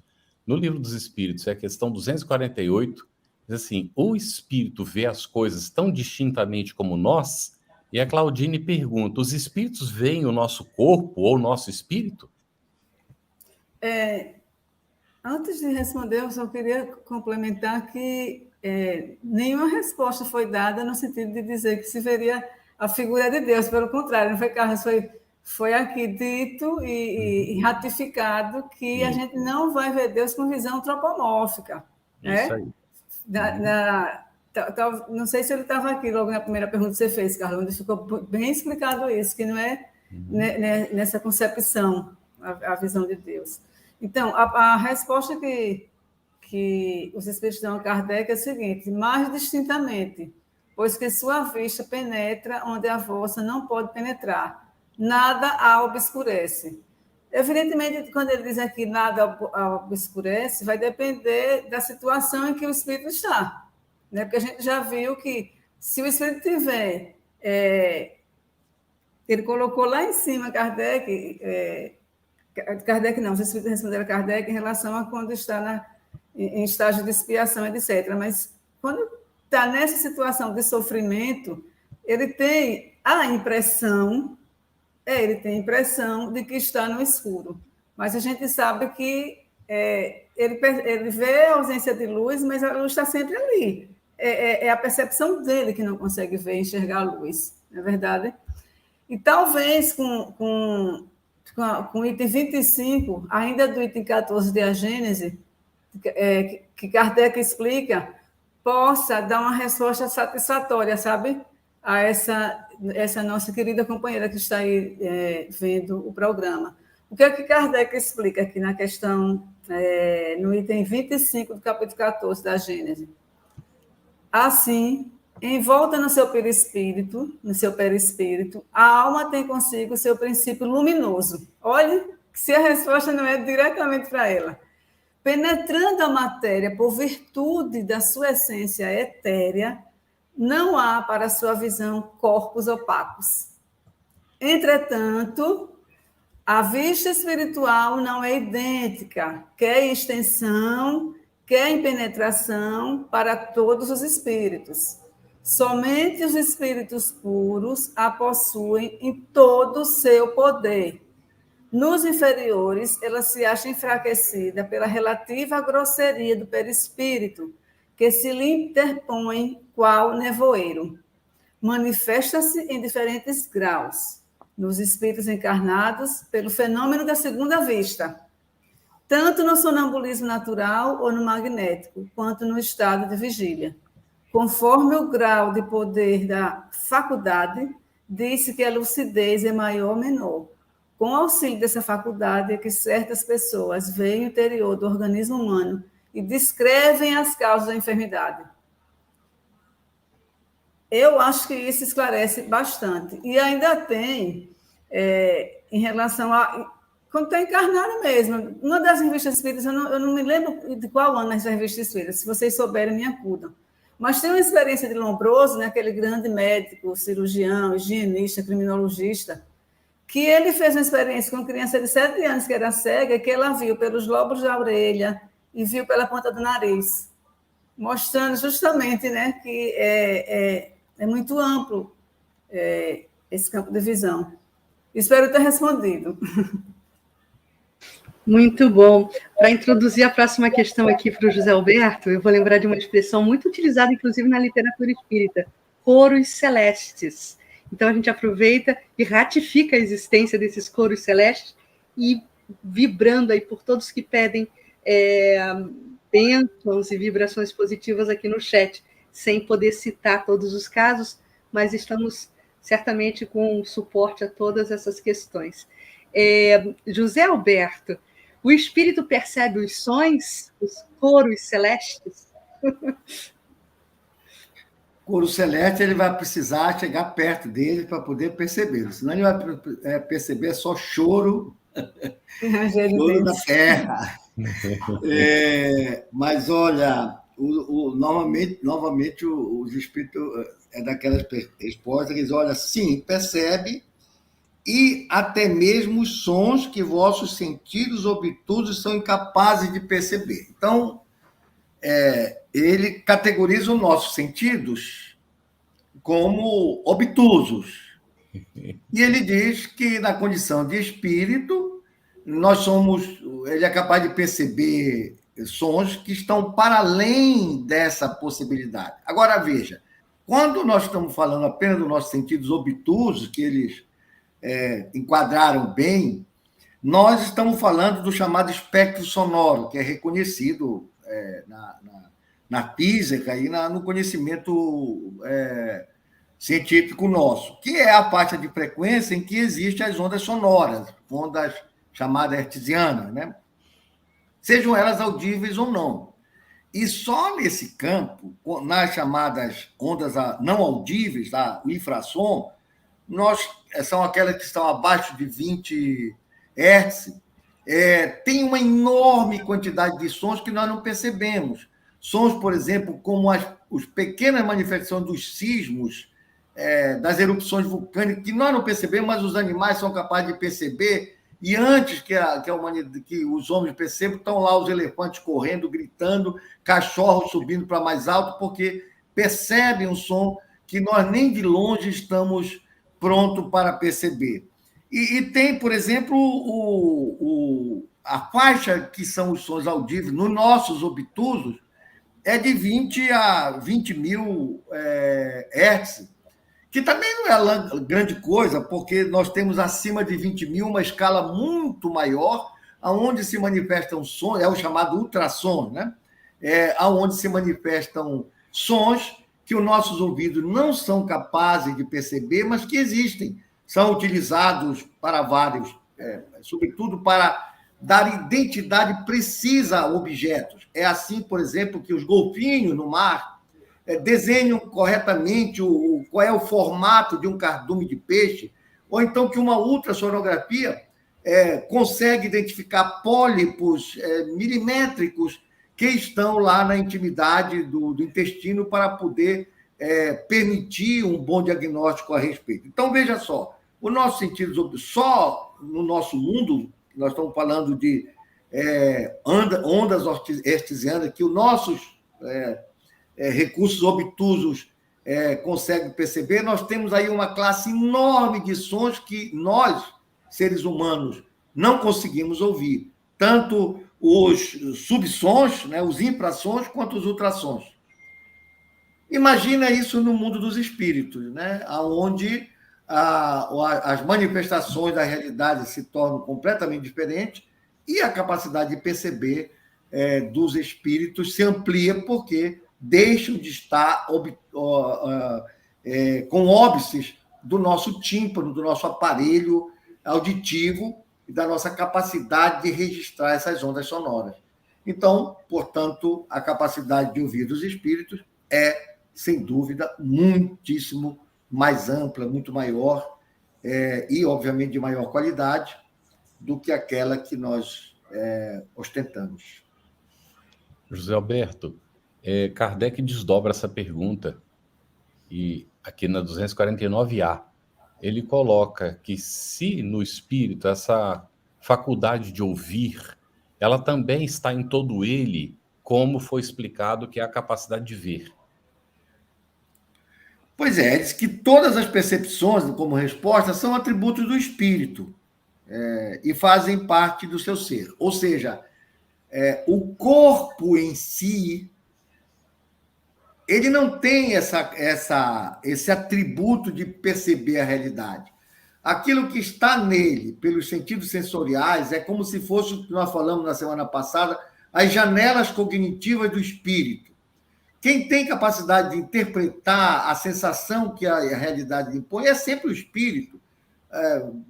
No Livro dos Espíritos, é a questão 248, diz assim, o espírito vê as coisas tão distintamente como nós? E a Claudine pergunta, os espíritos veem o nosso corpo ou o nosso espírito? Antes de responder, eu só queria complementar que nenhuma resposta foi dada no sentido de dizer que se veria a figura de Deus, pelo contrário, não foi, Carlos? Foi aqui dito e ratificado que a gente não vai ver Deus com visão antropomórfica. Isso aí. Não sei se ele estava aqui logo na primeira pergunta que você fez, Carlos, onde ficou bem explicado isso, que não é nessa concepção a visão de Deus. Então, a resposta que os espíritos dão a Kardec é a seguinte, mais distintamente, pois que sua vista penetra onde a vossa não pode penetrar, nada a obscurece. Evidentemente, quando ele diz aqui nada a obscurece, vai depender da situação em que o espírito está, né? Porque a gente já viu que se o espírito tiver... ele colocou lá em cima, Kardec não, os espíritos responderam a Kardec em relação a quando está em estágio de expiação, etc. Mas quando está nessa situação de sofrimento, ele tem a impressão de que está no escuro. Mas a gente sabe que ele vê a ausência de luz, mas a luz está sempre ali. É a percepção dele que não consegue ver, enxergar a luz, não é verdade? E talvez com o item 25, ainda do item 14 de A Gênese, que Kardec explica, possa dar uma resposta satisfatória, sabe? A essa nossa querida companheira que está aí vendo o programa. O que é que Kardec explica aqui na questão, no item 25 do capítulo 14 da Gênese? Assim, envolta no seu perispírito, a alma tem consigo o seu princípio luminoso. Olhe, se a resposta não é diretamente para ela. Penetrando a matéria por virtude da sua essência etérea, não há para sua visão corpos opacos. Entretanto, a vista espiritual não é idêntica, quer em extensão, quer em penetração, para todos os espíritos. Somente os espíritos puros a possuem em todo o seu poder. Nos inferiores, ela se acha enfraquecida pela relativa grosseria do perispírito, que se lhe interpõe qual nevoeiro. Manifesta-se em diferentes graus. Nos espíritos encarnados, pelo fenômeno da segunda vista, tanto no sonambulismo natural ou no magnético, quanto no estado de vigília. Conforme o grau de poder da faculdade, disse que a lucidez é maior ou menor. Com o auxílio dessa faculdade é que certas pessoas veem o interior do organismo humano e descrevem as causas da enfermidade. Eu acho que isso esclarece bastante. E ainda tem, em relação a... Quando está encarnado mesmo, uma das revistas espíritas, eu não me lembro de qual ano essa revista espírita, se vocês souberem, me acudam. Mas tem uma experiência de Lombroso, né, aquele grande médico, cirurgião, higienista, criminologista, que ele fez uma experiência com uma criança de 7 anos que era cega, que ela viu pelos lobos da orelha e viu pela ponta do nariz, mostrando justamente, né, que é muito amplo esse campo de visão. Espero ter respondido. Muito bom. Para introduzir a próxima questão aqui para o José Alberto, eu vou lembrar de uma expressão muito utilizada, inclusive, na literatura espírita, coros celestes. Então, a gente aproveita e ratifica a existência desses coros celestes e vibrando aí por todos que pedem bênçãos e vibrações positivas aqui no chat, sem poder citar todos os casos, mas estamos certamente com suporte a todas essas questões. José Alberto, O espírito percebe os sons, os coros celestes? Coro celeste, ele vai precisar chegar perto dele para poder perceber. Senão ele vai perceber só choro, choro da terra. Mas, olha, novamente os espíritos é daquelas respostas que eles olham, sim, percebe, e até mesmo os sons que vossos sentidos obtusos são incapazes de perceber. Então, ele categoriza os nossos sentidos como obtusos. E ele diz que, na condição de espírito, ele é capaz de perceber sons que estão para além dessa possibilidade. Agora, veja, quando nós estamos falando apenas dos nossos sentidos obtusos, que eles enquadraram bem, nós estamos falando do chamado espectro sonoro, que é reconhecido na física e no conhecimento científico nosso, que é a faixa de frequência em que existem as ondas sonoras, ondas chamadas hertzianas, né? Sejam elas audíveis ou não. E só nesse campo, nas chamadas ondas não audíveis, o infrassom, são aquelas que estão abaixo de 20 Hz, tem uma enorme quantidade de sons que nós não percebemos. Sons, por exemplo, como as pequenas manifestações dos sismos, das erupções vulcânicas, que nós não percebemos, mas os animais são capazes de perceber, e antes que os homens percebam, estão lá os elefantes correndo, gritando, cachorros subindo para mais alto, porque percebem um som que nós nem de longe estamos prontos para perceber. E tem, por exemplo, a faixa que são os sons audíveis, nos nossos obtusos, é de 20 a 20 mil hertz, que também não é grande coisa, porque nós temos acima de 20 mil uma escala muito maior, onde se manifestam sons, é o chamado ultrassom, né? Onde se manifestam sons que os nossos ouvidos não são capazes de perceber, mas que existem. São utilizados para vários, sobretudo para dar identidade precisa a objetos. É assim, por exemplo, que os golfinhos no mar desenham corretamente qual é o formato de um cardume de peixe, ou então que uma ultrassonografia consegue identificar pólipos milimétricos que estão lá na intimidade do intestino para poder permitir um bom diagnóstico a respeito. Então, veja só, os nossos sentidos, só no nosso mundo, nós estamos falando de ondas hertzianas, que os nossos recursos obtusos conseguem perceber, nós temos aí uma classe enorme de sons que nós, seres humanos, não conseguimos ouvir. Tanto os subsons, né, os infrassons, quanto os ultrassons. Imagina isso no mundo dos espíritos, né, onde as manifestações da realidade se tornam completamente diferentes e a capacidade de perceber dos espíritos se amplia porque deixam de estar com óbices do nosso tímpano, do nosso aparelho auditivo e da nossa capacidade de registrar essas ondas sonoras. Então, portanto, a capacidade de ouvir dos espíritos é, sem dúvida, muitíssimo mais ampla, muito maior e, obviamente, de maior qualidade do que aquela que nós ostentamos. José Alberto, Kardec desdobra essa pergunta e aqui na 249A ele coloca que se no espírito essa faculdade de ouvir, ela também está em todo ele, como foi explicado que é a capacidade de ver. Pois é, diz que todas as percepções, como resposta, são atributos do espírito e fazem parte do seu ser. Ou seja, o corpo em si, ele não tem esse atributo de perceber a realidade. Aquilo que está nele, pelos sentidos sensoriais, é como se fosse o que nós falamos na semana passada, as janelas cognitivas do espírito. Quem tem capacidade de interpretar a sensação que a realidade impõe é sempre o espírito,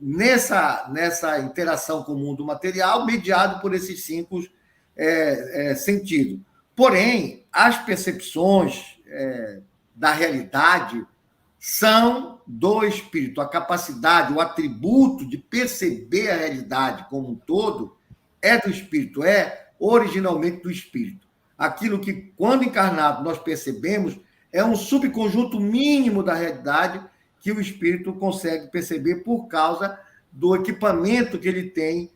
nessa interação com o mundo material, mediado por esses 5 sentidos. Porém, as percepções da realidade são do espírito. A capacidade, o atributo de perceber a realidade como um todo é do espírito, é originalmente do espírito. Aquilo que, quando encarnado, nós percebemos é um subconjunto mínimo da realidade que o espírito consegue perceber por causa do equipamento que ele tem,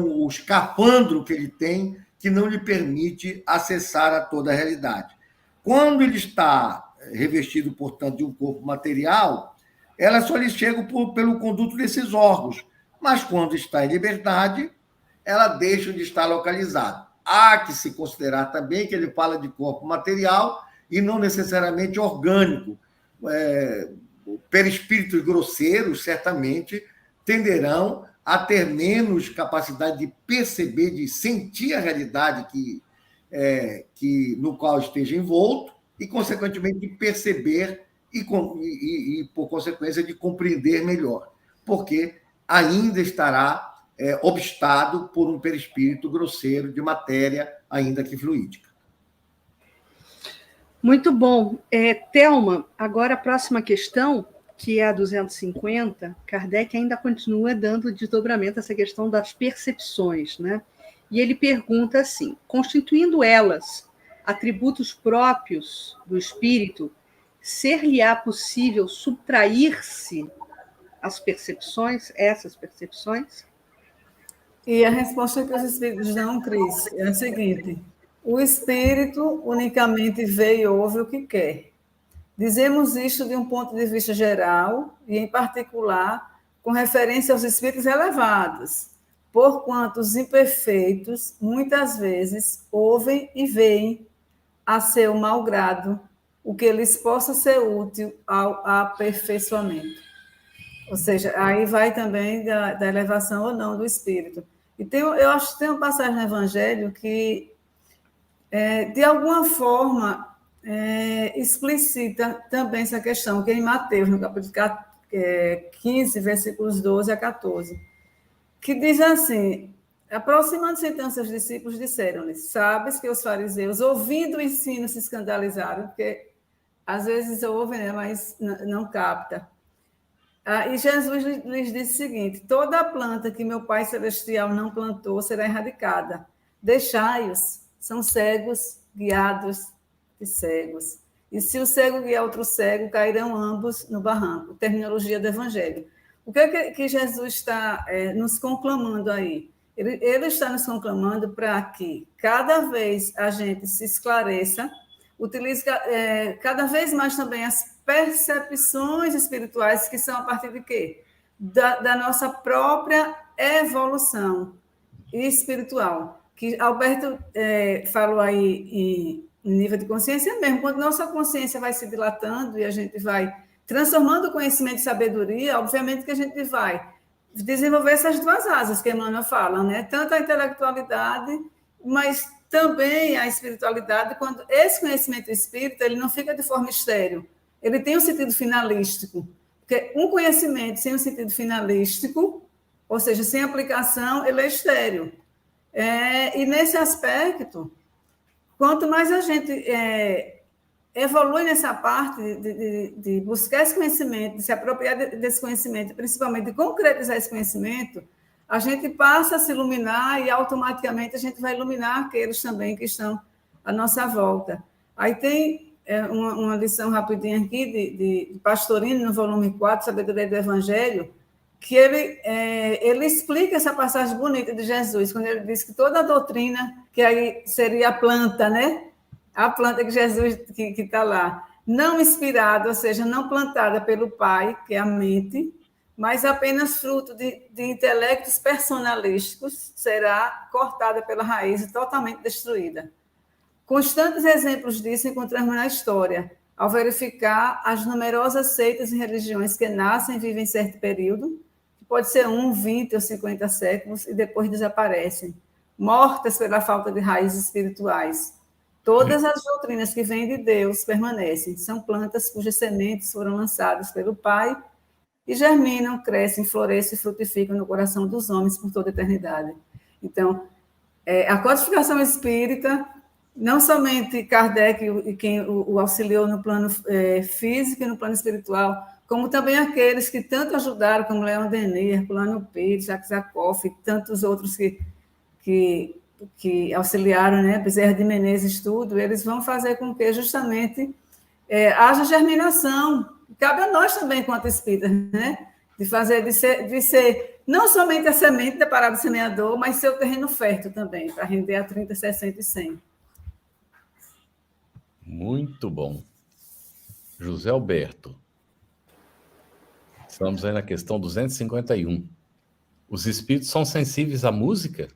o escafandro que ele tem, que não lhe permite acessar a toda a realidade. Quando ele está revestido, portanto, de um corpo material, ela só lhe chega pelo conduto desses órgãos, mas quando está em liberdade, ela deixa de estar localizada. Há que se considerar também que ele fala de corpo material e não necessariamente orgânico. Perispíritos grosseiros, certamente, tenderão a ter menos capacidade de perceber, de sentir a realidade no qual esteja envolto e, consequentemente, de perceber e, por consequência, de compreender melhor, porque ainda estará obstado por um perispírito grosseiro de matéria, ainda que fluídica. Muito bom. Thelma, agora a próxima questão, que é a 250, Kardec ainda continua dando desdobramento a essa questão das percepções, né? E ele pergunta assim: constituindo elas atributos próprios do espírito, ser-lhe-á possível subtrair-se às percepções, essas percepções? E a resposta que os espíritos dão, Cris, é a seguinte: o espírito unicamente vê e ouve o que quer. Dizemos isto de um ponto de vista geral e, em particular, com referência aos espíritos elevados, porquanto os imperfeitos, muitas vezes, ouvem e veem a seu malgrado o que lhes possa ser útil ao aperfeiçoamento. Ou seja, aí vai também da elevação ou não do espírito. E eu acho que tem uma passagem no Evangelho que, de alguma forma, explicita também essa questão, que é em Mateus, no capítulo 15, versículos 12 a 14, que diz assim: aproximando-se então seus discípulos, disseram-lhes: sabes que os fariseus, ouvindo o ensino, se escandalizaram, porque às vezes ouvem, né, mas não capta. E Jesus lhes disse o seguinte: toda planta que meu Pai Celestial não plantou será erradicada. Deixai-os, são cegos, guiados de cegos. E se o cego guiar outro cego, cairão ambos no barranco. Terminologia do Evangelho. O que é que Jesus está nos conclamando aí? Ele está nos conclamando para que cada vez a gente se esclareça, utilize cada vez mais também as percepções espirituais, que são a partir de quê? Da nossa própria evolução espiritual. Que Alberto falou aí em nível de consciência mesmo. Quando nossa consciência vai se dilatando e a gente vai transformando o conhecimento em sabedoria, obviamente que a gente vai desenvolver essas duas asas que Emmanuel fala, né? Tanto a intelectualidade, mas também a espiritualidade, quando esse conhecimento espírita, ele não fica de forma estéril, ele tem um sentido finalístico, porque um conhecimento sem um sentido finalístico, ou seja, sem aplicação, ele é estéril. E nesse aspecto, quanto mais a gente evolui nessa parte de buscar esse conhecimento, de se apropriar desse conhecimento, principalmente de concretizar esse conhecimento, a gente passa a se iluminar e automaticamente a gente vai iluminar aqueles também que estão à nossa volta. Aí tem uma lição rapidinha aqui de Pastorino, no volume 4, Sabedoria do Evangelho, que ele explica essa passagem bonita de Jesus, quando ele diz que toda a doutrina, que aí seria a planta, né? A planta que Jesus que está lá, não inspirada, ou seja, não plantada pelo Pai, que é a mente, mas apenas fruto de intelectos personalísticos, será cortada pela raiz e totalmente destruída. Constantes exemplos disso encontramos na história, ao verificar as numerosas seitas e religiões que nascem e vivem em certo período, que pode ser 20 ou 50 séculos, e depois desaparecem, mortas pela falta de raízes espirituais. Todas as doutrinas que vêm de Deus permanecem, são plantas cujas sementes foram lançadas pelo Pai e germinam, crescem, florescem e frutificam no coração dos homens por toda a eternidade. Então, a codificação espírita, não somente Kardec e quem o auxiliou no plano físico e no plano espiritual, como também aqueles que tanto ajudaram, como Leon Denis, Herculano Pires, Jacques Jacob e tantos outros que auxiliaram, né? Bezerra de Menezes, tudo, eles vão fazer com que justamente haja germinação. Cabe a nós também, enquanto espíritas, né? De ser não somente a semente da parada do semeador, mas ser o terreno fértil também, para render a 30, 60 e 100. Muito bom. José Alberto. Estamos aí na questão 251. Os espíritos são sensíveis à música?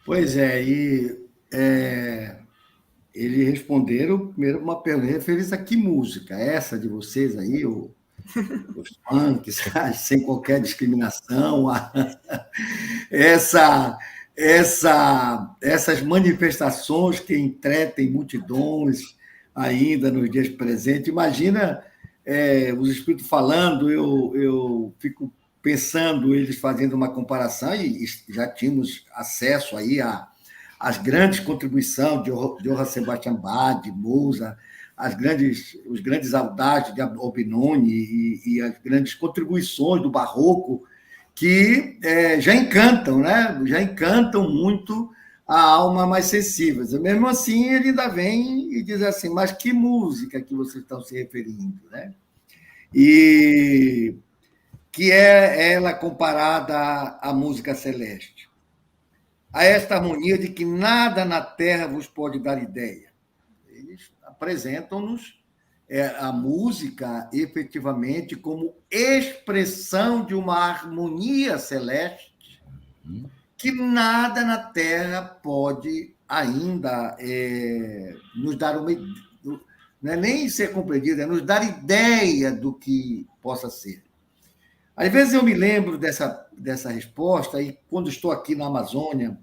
Pois é, eles responderam primeiro uma pergunta referente a que música? Essa de vocês aí, os funks, sem qualquer discriminação, essas manifestações que entretem multidões ainda nos dias presentes. Imagina os espíritos falando, eu fico pensando, eles fazendo uma comparação, e já tínhamos acesso aí às grandes contribuições de Johann Sebastian Bach, de Mozart, os grandes audaces de Albinoni e as grandes contribuições do Barroco, que já encantam, né? Já encantam muito a alma mais sensível. Mesmo assim, ele ainda vem e diz assim, mas que música que vocês estão se referindo, né? E que é ela comparada à música celeste, a esta harmonia de que nada na Terra vos pode dar ideia. Eles apresentam-nos a música, efetivamente, como expressão de uma harmonia celeste que nada na Terra pode ainda nos dar uma... Não é nem ser compreendida, é nos dar ideia do que possa ser. Às vezes eu me lembro dessa resposta, e quando estou aqui na Amazônia,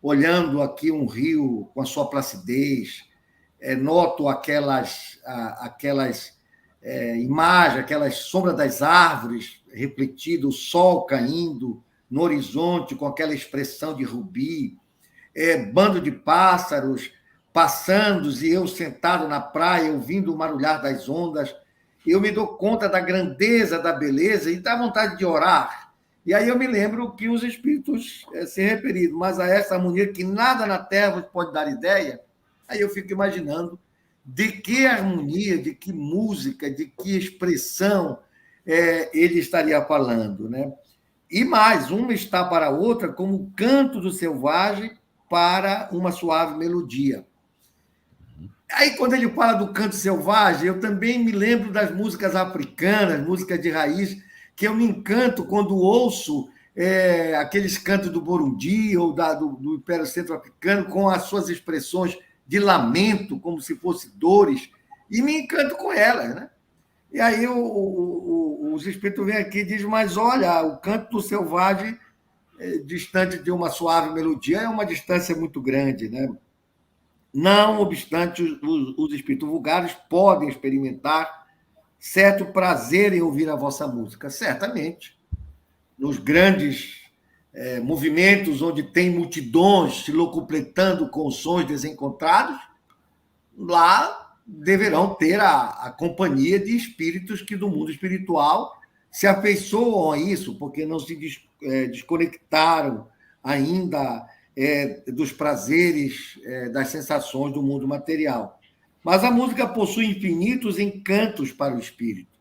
olhando aqui um rio com a sua placidez, noto aquelas imagens, aquelas sombras das árvores refletidas, o sol caindo no horizonte com aquela expressão de rubi, bando de pássaros passando e eu sentado na praia, ouvindo o marulhar das ondas, eu me dou conta da grandeza, da beleza e dá vontade de orar. E aí eu me lembro que os espíritos se referiram, mas a essa harmonia que nada na Terra pode dar ideia, aí eu fico imaginando de que harmonia, de que música, de que expressão ele estaria falando, né? E mais, uma está para a outra como o canto do selvagem para uma suave melodia. Aí, quando ele fala do canto selvagem, eu também me lembro das músicas africanas, músicas de raiz, que eu me encanto quando ouço aqueles cantos do Burundi ou do Império Centro-Africano com as suas expressões de lamento, como se fossem dores, e me encanto com elas, né? E aí os espíritos vêm aqui e dizem, mas olha, o canto do selvagem, distante de uma suave melodia, é uma distância muito grande, né? Não obstante, os espíritos vulgares podem experimentar certo prazer em ouvir a vossa música, certamente. Nos grandes movimentos onde tem multidões se locupletando com sons desencontrados, lá deverão ter a companhia de espíritos que do mundo espiritual se afeiçoam a isso, porque não se desconectaram ainda dos prazeres, das sensações do mundo material. Mas a música possui infinitos encantos para o espírito,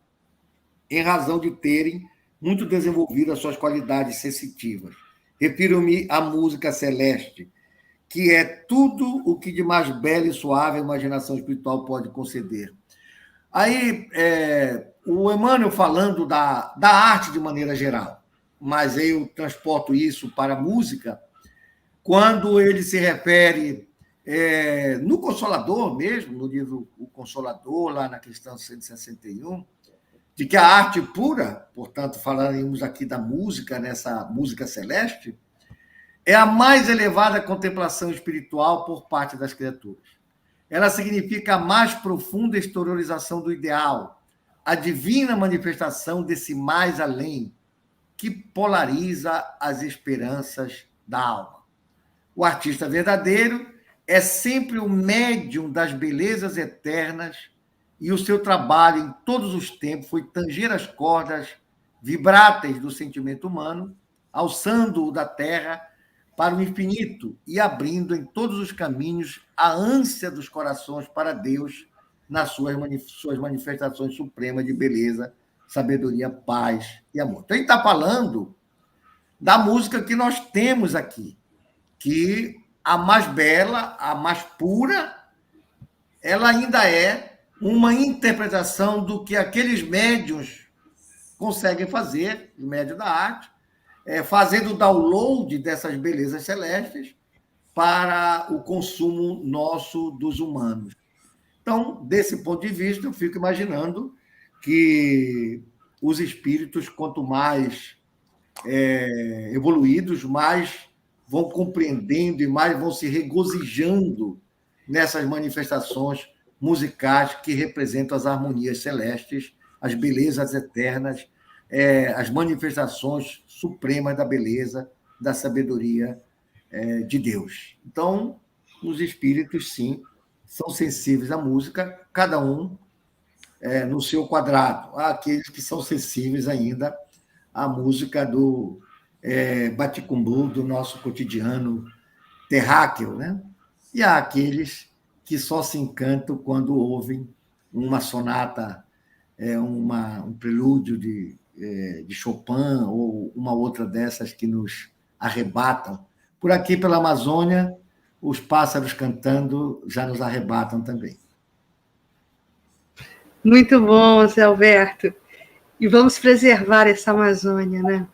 em razão de terem muito desenvolvido as suas qualidades sensitivas. Refiro-me à música celeste, que é tudo o que de mais belo e suave a imaginação espiritual pode conceder. Aí, o Emmanuel falando da arte de maneira geral, mas eu transporto isso para a música, quando ele se refere no Consolador mesmo, no livro O Consolador, lá na questão 161, de que a arte pura, portanto, falaremos aqui da música, nessa música celeste, é a mais elevada contemplação espiritual por parte das criaturas. Ela significa a mais profunda exteriorização do ideal, a divina manifestação desse mais além, que polariza as esperanças da alma. O artista verdadeiro é sempre o médium das belezas eternas e o seu trabalho em todos os tempos foi tanger as cordas vibráteis do sentimento humano, alçando-o da terra para o infinito e abrindo em todos os caminhos a ânsia dos corações para Deus nas suas manifestações supremas de beleza, sabedoria, paz e amor. Então, ele está falando da música que nós temos aqui, que a mais bela, a mais pura, ela ainda é uma interpretação do que aqueles médiuns conseguem fazer, os médiuns da arte, fazendo o download dessas belezas celestes para o consumo nosso dos humanos. Então, desse ponto de vista, eu fico imaginando que os espíritos, quanto mais evoluídos, mais vão compreendendo e mais vão se regozijando nessas manifestações musicais que representam as harmonias celestes, as belezas eternas, as manifestações supremas da beleza, da sabedoria de Deus. Então, os espíritos, sim, são sensíveis à música, cada um no seu quadrado. Há aqueles que são sensíveis ainda à música do baticumbu, do nosso cotidiano terráqueo, né? E há aqueles que só se encantam quando ouvem uma sonata, um prelúdio de Chopin ou uma outra dessas que nos arrebatam. Por aqui, pela Amazônia, os pássaros cantando já nos arrebatam também. Muito bom, Zé Alberto. E vamos preservar essa Amazônia, né?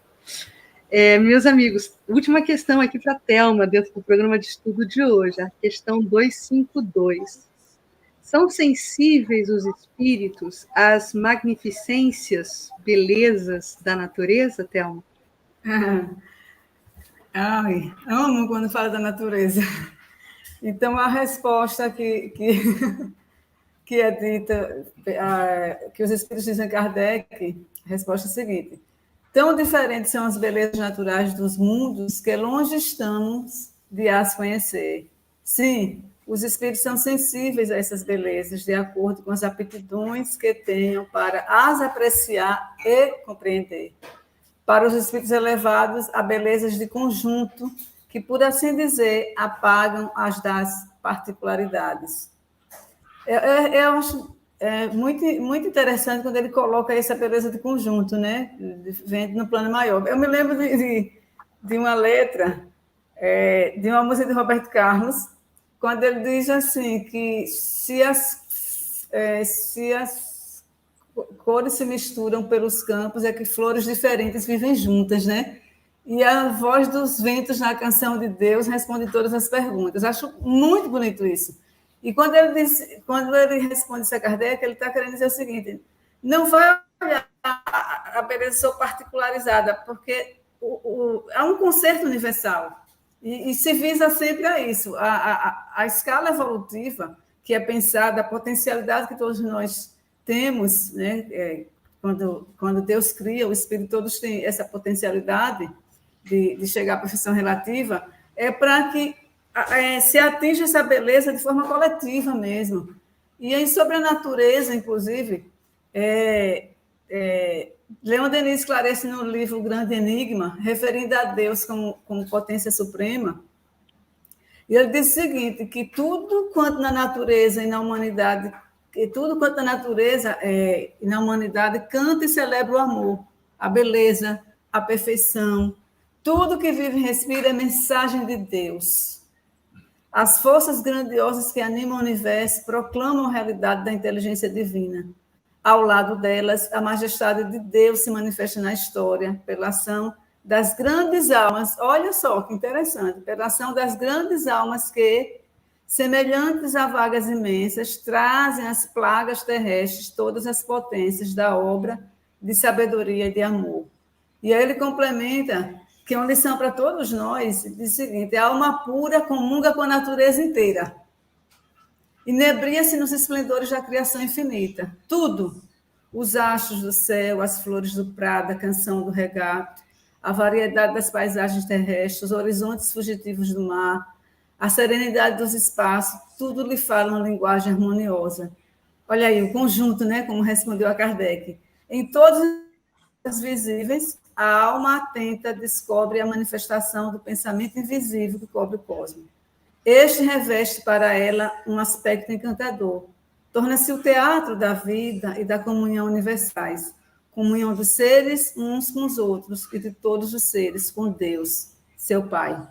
Meus amigos, última questão aqui para a Thelma, dentro do programa de estudo de hoje, a questão 252. São sensíveis os espíritos às magnificências, belezas da natureza, Thelma? Ai, amo quando fala da natureza. Então, a resposta que é dita, que os espíritos dizem a Kardec, a resposta é a seguinte: tão diferentes são as belezas naturais dos mundos que longe estamos de as conhecer. Sim, os espíritos são sensíveis a essas belezas, de acordo com as aptidões que tenham para as apreciar e compreender. Para os espíritos elevados, há belezas de conjunto que, por assim dizer, apagam as das particularidades. Eu acho muito, muito interessante quando ele coloca essa beleza de conjunto, né? Vem no plano maior. Eu me lembro de uma letra de uma música de Roberto Carlos, quando ele diz assim, que se as cores se misturam pelos campos, é que flores diferentes vivem juntas, né? E a voz dos ventos na canção de Deus responde todas as perguntas. Acho muito bonito isso. E quando ele responde isso a Kardec, ele está querendo dizer o seguinte: não vai olhar a beleza só particularizada, porque há um concerto universal e se visa sempre a isso. A escala evolutiva, que é pensada, a potencialidade que todos nós temos, né? Quando Deus cria, o Espírito, todos têm essa potencialidade de chegar à perfeição relativa, é para que se atinja essa beleza de forma coletiva mesmo. E aí, sobre a natureza, inclusive, Leon Denis esclarece no livro O Grande Enigma, referindo a Deus como potência suprema, e ele diz o seguinte, que tudo quanto na natureza e na humanidade canta e celebra o amor, a beleza, a perfeição. Tudo que vive e respira é mensagem de Deus. As forças grandiosas que animam o universo proclamam a realidade da inteligência divina. Ao lado delas, a majestade de Deus se manifesta na história, pela ação das grandes almas. Olha só que interessante, pela ação das grandes almas que, semelhantes a vagas imensas, trazem às plagas terrestres todas as potências da obra de sabedoria e de amor. E aí ele complementa que é uma lição para todos nós, diz o seguinte: a alma pura comunga com a natureza inteira, inebria-se nos esplendores da criação infinita. Tudo, os astros do céu, as flores do prado, a canção do regato, a variedade das paisagens terrestres, os horizontes fugitivos do mar, a serenidade dos espaços, tudo lhe fala uma linguagem harmoniosa. Olha aí, o conjunto, né, como respondeu a Kardec. Em todos os visíveis, a alma atenta descobre a manifestação do pensamento invisível que cobre o cosmos. Este reveste para ela um aspecto encantador. Torna-se o teatro da vida e da comunhão universais, comunhão dos seres uns com os outros e de todos os seres com Deus, seu Pai.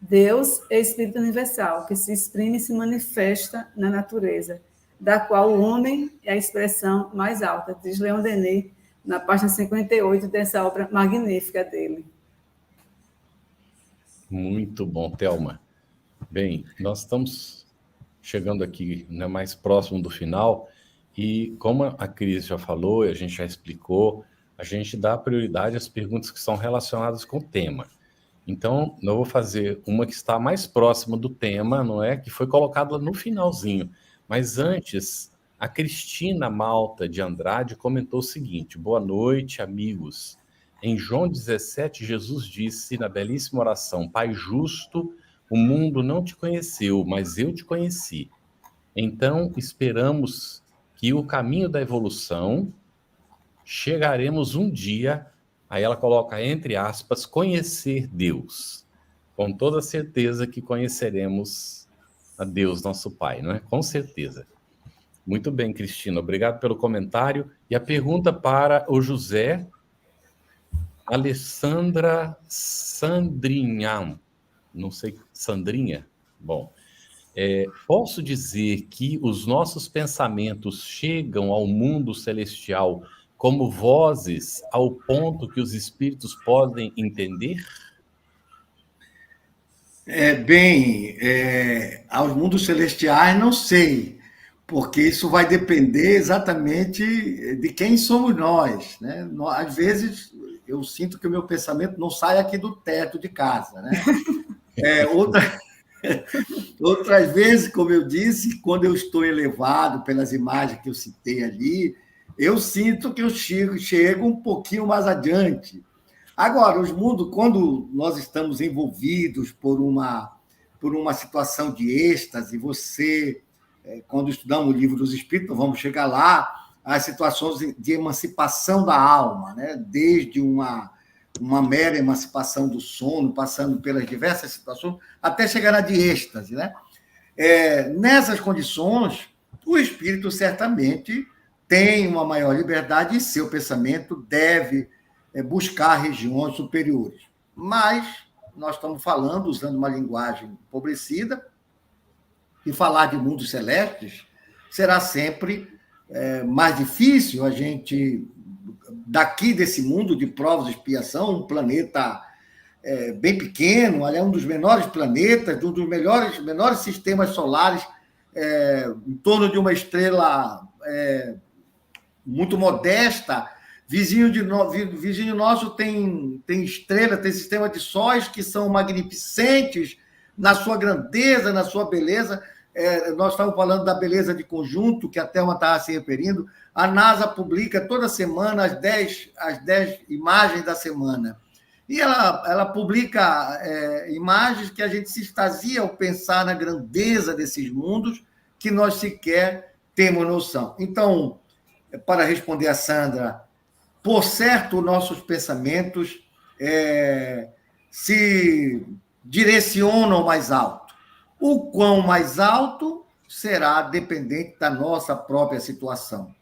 Deus é Espírito universal, que se exprime e se manifesta na natureza, da qual o homem é a expressão mais alta, diz Leon Denis, na página 58 dessa obra magnífica dele. Muito bom, Thelma. Bem, nós estamos chegando aqui, né, mais próximo do final, e como a Cris já falou, a gente já explicou, a gente dá prioridade às perguntas que são relacionadas com o tema. Então, eu vou fazer uma que está mais próxima do tema, não é? Que foi colocada no finalzinho. Mas antes, a Cristina Malta de Andrade comentou o seguinte: boa noite, amigos. Em João 17, Jesus disse na belíssima oração: Pai justo, o mundo não te conheceu, mas eu te conheci. Então, esperamos que o caminho da evolução chegaremos um dia, aí ela coloca entre aspas, conhecer Deus. Com toda certeza que conheceremos a Deus, nosso Pai, não é? Com certeza. Muito bem, Cristina, obrigado pelo comentário. E a pergunta para o José Alessandra Sandrinha. Não sei, Sandrinha? Bom, posso dizer que os nossos pensamentos chegam ao mundo celestial como vozes ao ponto que os espíritos podem entender? Aos mundos celestiais não sei, porque isso vai depender exatamente de quem somos nós, né? Às vezes eu sinto que o meu pensamento não sai aqui do teto de casa, né? Outras vezes, como eu disse, quando eu estou elevado pelas imagens que eu citei ali, eu sinto que eu chego um pouquinho mais adiante. Agora, os mundos, quando nós estamos envolvidos por uma situação de êxtase, quando estudamos o Livro dos Espíritos, vamos chegar lá, as situações de emancipação da alma, né? Desde uma mera emancipação do sono, passando pelas diversas situações, até chegar na de êxtase, né? Nessas condições, o espírito certamente tem uma maior liberdade e seu pensamento deve buscar regiões superiores. Mas nós estamos falando, usando uma linguagem empobrecida, e falar de mundos celestes será sempre mais difícil. A gente, daqui desse mundo de provas e expiação, um planeta bem pequeno, é um dos menores planetas, um dos menores sistemas solares, em torno de uma estrela muito modesta. Vizinho nosso tem estrela, tem sistema de sóis que são magnificentes na sua grandeza, na sua beleza. Nós estamos falando da beleza de conjunto, que a Thelma estava se referindo. A NASA publica toda semana as 10 imagens da semana. E ela publica imagens que a gente se extasia ao pensar na grandeza desses mundos que nós sequer temos noção. Então, para responder a Sandra, por certo, nossos pensamentos se direcionam mais alto. O quão mais alto será dependente da nossa própria situação.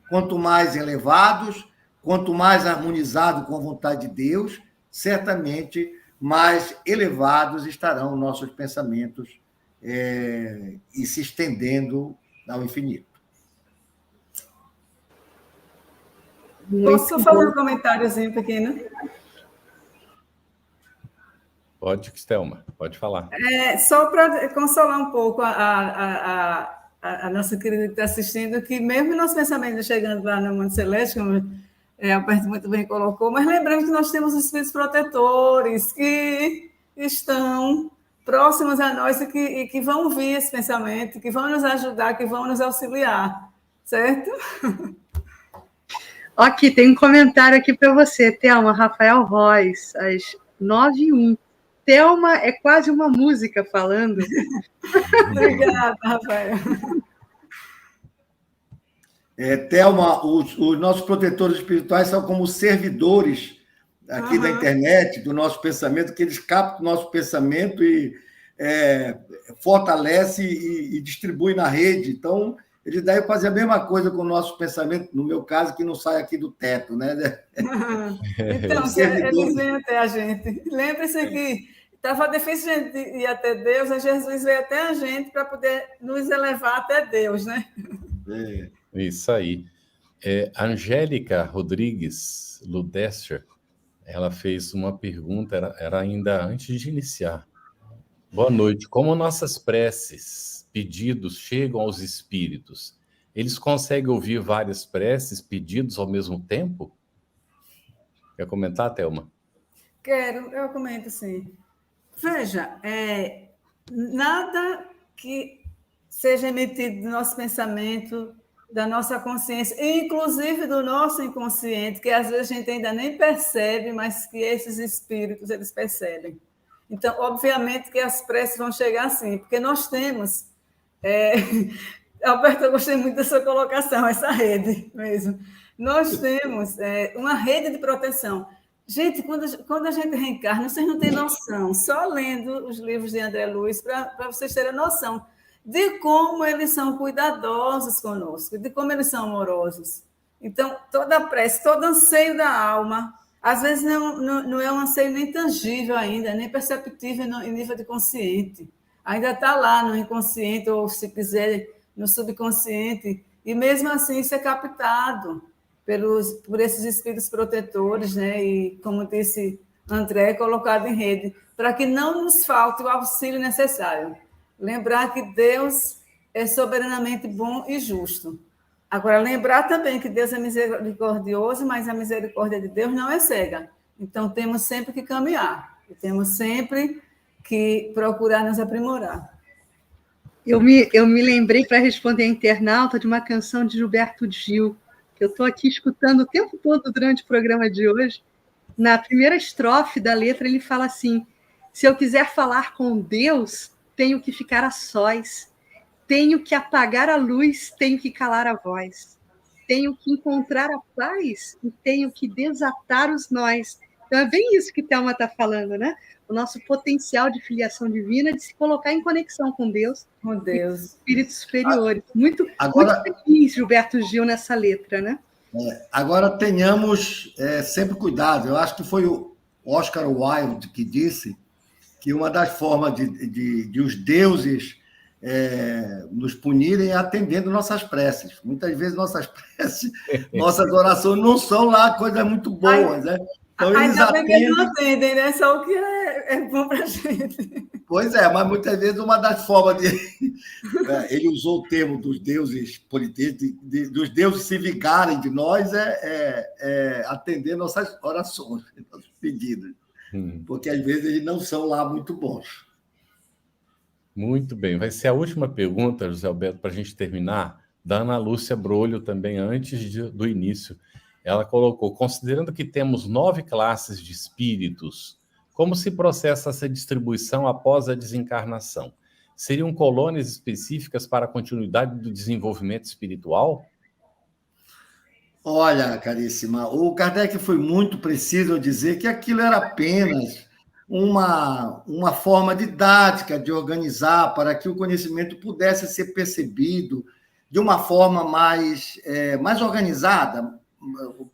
Quanto mais elevados, quanto mais harmonizado com a vontade de Deus, certamente mais elevados estarão nossos pensamentos e se estendendo ao infinito. Posso fazer um comentáriozinho pequeno? Pode, Thelma, pode falar. Só para consolar um pouco a nossa querida que está assistindo, que mesmo nosso pensamento chegando lá no mundo celeste, como Alberto muito bem colocou, mas lembrando que nós temos espíritos protetores que estão próximos a nós e que vão ouvir esse pensamento, que vão nos ajudar, que vão nos auxiliar, certo? Aqui, tem um comentário aqui para você, Thelma. Rafael Reis, às 9h01. Thelma é quase uma música falando. Obrigada, Rafael. Thelma, os nossos protetores espirituais são como servidores aqui da internet, do nosso pensamento, que eles captam o nosso pensamento e fortalece e distribui na rede. Então, eles devem fazer a mesma coisa com o nosso pensamento, no meu caso, que não sai aqui do teto, né? Então, eles vêm até a gente. Lembre-se que estava difícil a gente ir até Deus, a Jesus veio até a gente para poder nos elevar até Deus, né? Isso aí. Angélica Rodrigues Ludester, ela fez uma pergunta, era ainda antes de iniciar. Boa noite. Como nossas preces, pedidos chegam aos espíritos, eles conseguem ouvir várias preces, pedidos ao mesmo tempo? Quer comentar, Thelma? Quero, eu comento sim. Veja, nada que seja emitido do nosso pensamento, da nossa consciência, inclusive do nosso inconsciente, que às vezes a gente ainda nem percebe, mas que esses espíritos, eles percebem. Então, obviamente que as preces vão chegar assim, porque nós temos... Alberto, eu gostei muito dessa colocação, essa rede mesmo. Nós temos uma rede de proteção. Gente, quando a gente reencarna, vocês não têm noção, só lendo os livros de André Luiz, para vocês terem noção de como eles são cuidadosos conosco, de como eles são amorosos. Então, toda a prece, todo anseio da alma, às vezes não é um anseio nem tangível ainda, nem perceptível em nível de consciente. Ainda está lá no inconsciente, ou se quiser, no subconsciente, e mesmo assim isso é captado por esses espíritos protetores, né? E, como disse André, colocado em rede, para que não nos falte o auxílio necessário. Lembrar que Deus é soberanamente bom e justo. Agora, lembrar também que Deus é misericordioso, mas a misericórdia de Deus não é cega. Então, temos sempre que caminhar, e temos sempre que procurar nos aprimorar. Eu me lembrei, para responder a internauta, de uma canção de Gilberto Gil, que eu estou aqui escutando o tempo todo durante o programa de hoje. Na primeira estrofe da letra, ele fala assim: se eu quiser falar com Deus, tenho que ficar a sós, tenho que apagar a luz, tenho que calar a voz, tenho que encontrar a paz e tenho que desatar os nós. Então, é bem isso que Thelma está falando, né? O nosso potencial de filiação divina, de se colocar em conexão com Deus, com Deus, espíritos superiores. Muito feliz, Gilberto Gil, nessa letra, né? Agora, tenhamos sempre cuidado. Eu acho que foi o Oscar Wilde que disse que uma das formas de os deuses nos punirem é atendendo nossas preces. Muitas vezes nossas preces, nossas orações não são lá coisas muito boas, né? Então, ainda bem que eles não atendem, né? Só o que é bom para a gente. Pois é, mas muitas vezes uma das formas de... ele usou o termo dos deuses politeístas, dos deuses se vingarem de nós, é atender nossas orações, nossos pedidos. Porque às vezes eles não são lá muito bons. Muito bem. Vai ser a última pergunta, José Alberto, para a gente terminar, da Ana Lúcia Brolho, também antes do início. Ela colocou: considerando que temos 9 classes de espíritos, como se processa essa distribuição após a desencarnação? Seriam colônias específicas para a continuidade do desenvolvimento espiritual? Olha, caríssima, o Kardec foi muito preciso ao dizer que aquilo era apenas uma forma didática de organizar para que o conhecimento pudesse ser percebido de uma forma mais organizada.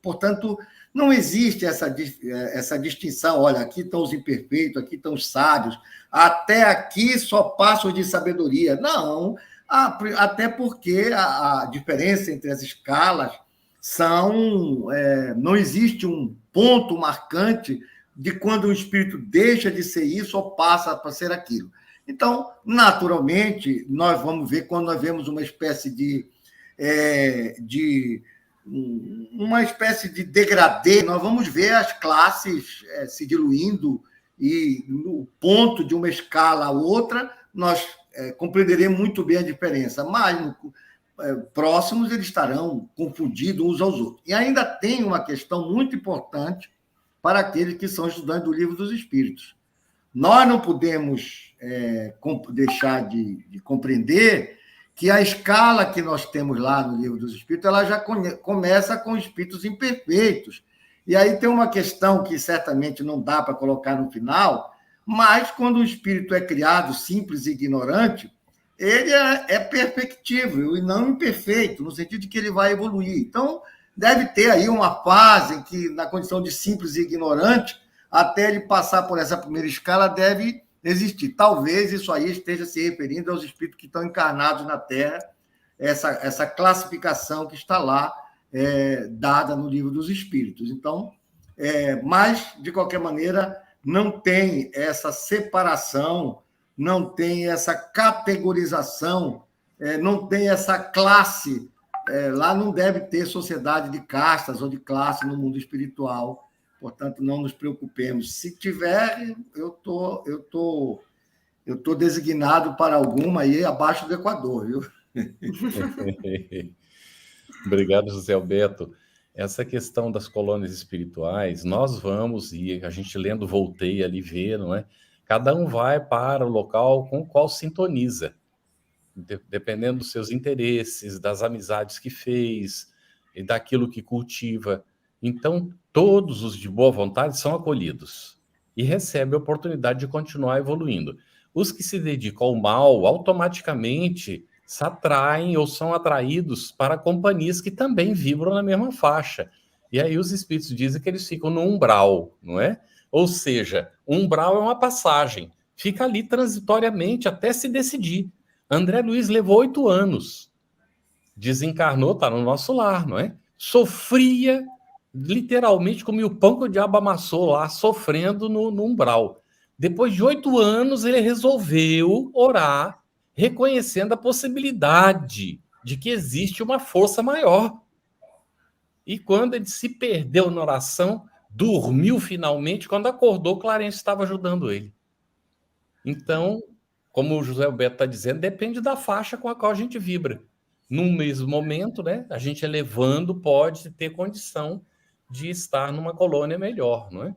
Portanto, não existe essa distinção. Olha, aqui estão os imperfeitos, aqui estão os sábios, até aqui só passo de sabedoria. Não, até porque a diferença entre as escalas não existe um ponto marcante de quando o espírito deixa de ser isso ou passa para ser aquilo. Então, naturalmente, nós vamos ver quando nós vemos uma espécie de degradê, nós vamos ver as classes se diluindo e no ponto de uma escala a outra, nós compreenderemos muito bem a diferença. Mas, próximos, eles estarão confundidos uns aos outros. E ainda tem uma questão muito importante para aqueles que são estudantes do Livro dos Espíritos. Nós não podemos deixar de compreender que a escala que nós temos lá no Livro dos Espíritos, ela já começa com espíritos imperfeitos. E aí tem uma questão que certamente não dá para colocar no final, mas quando o espírito é criado simples e ignorante, ele é perfectível e não imperfeito, no sentido de que ele vai evoluir. Então, deve ter aí uma fase em que, na condição de simples e ignorante, até ele passar por essa primeira escala, deve existir. Talvez isso aí esteja se referindo aos espíritos que estão encarnados na Terra, essa classificação que está lá, dada no Livro dos Espíritos. Então, mas, de qualquer maneira, não tem essa separação, não tem essa categorização, não tem essa classe. Lá não deve ter sociedade de castas ou de classe no mundo espiritual. Portanto, não nos preocupemos. Se tiver, eu tô designado para alguma aí abaixo do Equador, viu? Obrigado, José Alberto. Essa questão das colônias espirituais, nós vamos, e a gente lendo Voltaire ali vê, não é? Cada um vai para o local com o qual sintoniza, dependendo dos seus interesses, das amizades que fez e daquilo que cultiva. Então, todos os de boa vontade são acolhidos e recebem a oportunidade de continuar evoluindo. Os que se dedicam ao mal, automaticamente se atraem ou são atraídos para companhias que também vibram na mesma faixa. E aí os espíritos dizem que eles ficam no umbral, não é? Ou seja, o umbral é uma passagem. Fica ali transitoriamente até se decidir. André Luiz levou 8 anos. Desencarnou, está no nosso lar, não é? Sofria, literalmente, comia o pão que o diabo amassou lá, sofrendo no umbral. Depois de 8 anos, ele resolveu orar, reconhecendo a possibilidade de que existe uma força maior. E quando ele se perdeu na oração, dormiu finalmente, quando acordou, Clarence estava ajudando ele. Então, como o José Alberto está dizendo, depende da faixa com a qual a gente vibra. Num mesmo momento, né, a gente elevando pode ter condição de estar numa colônia melhor, não é?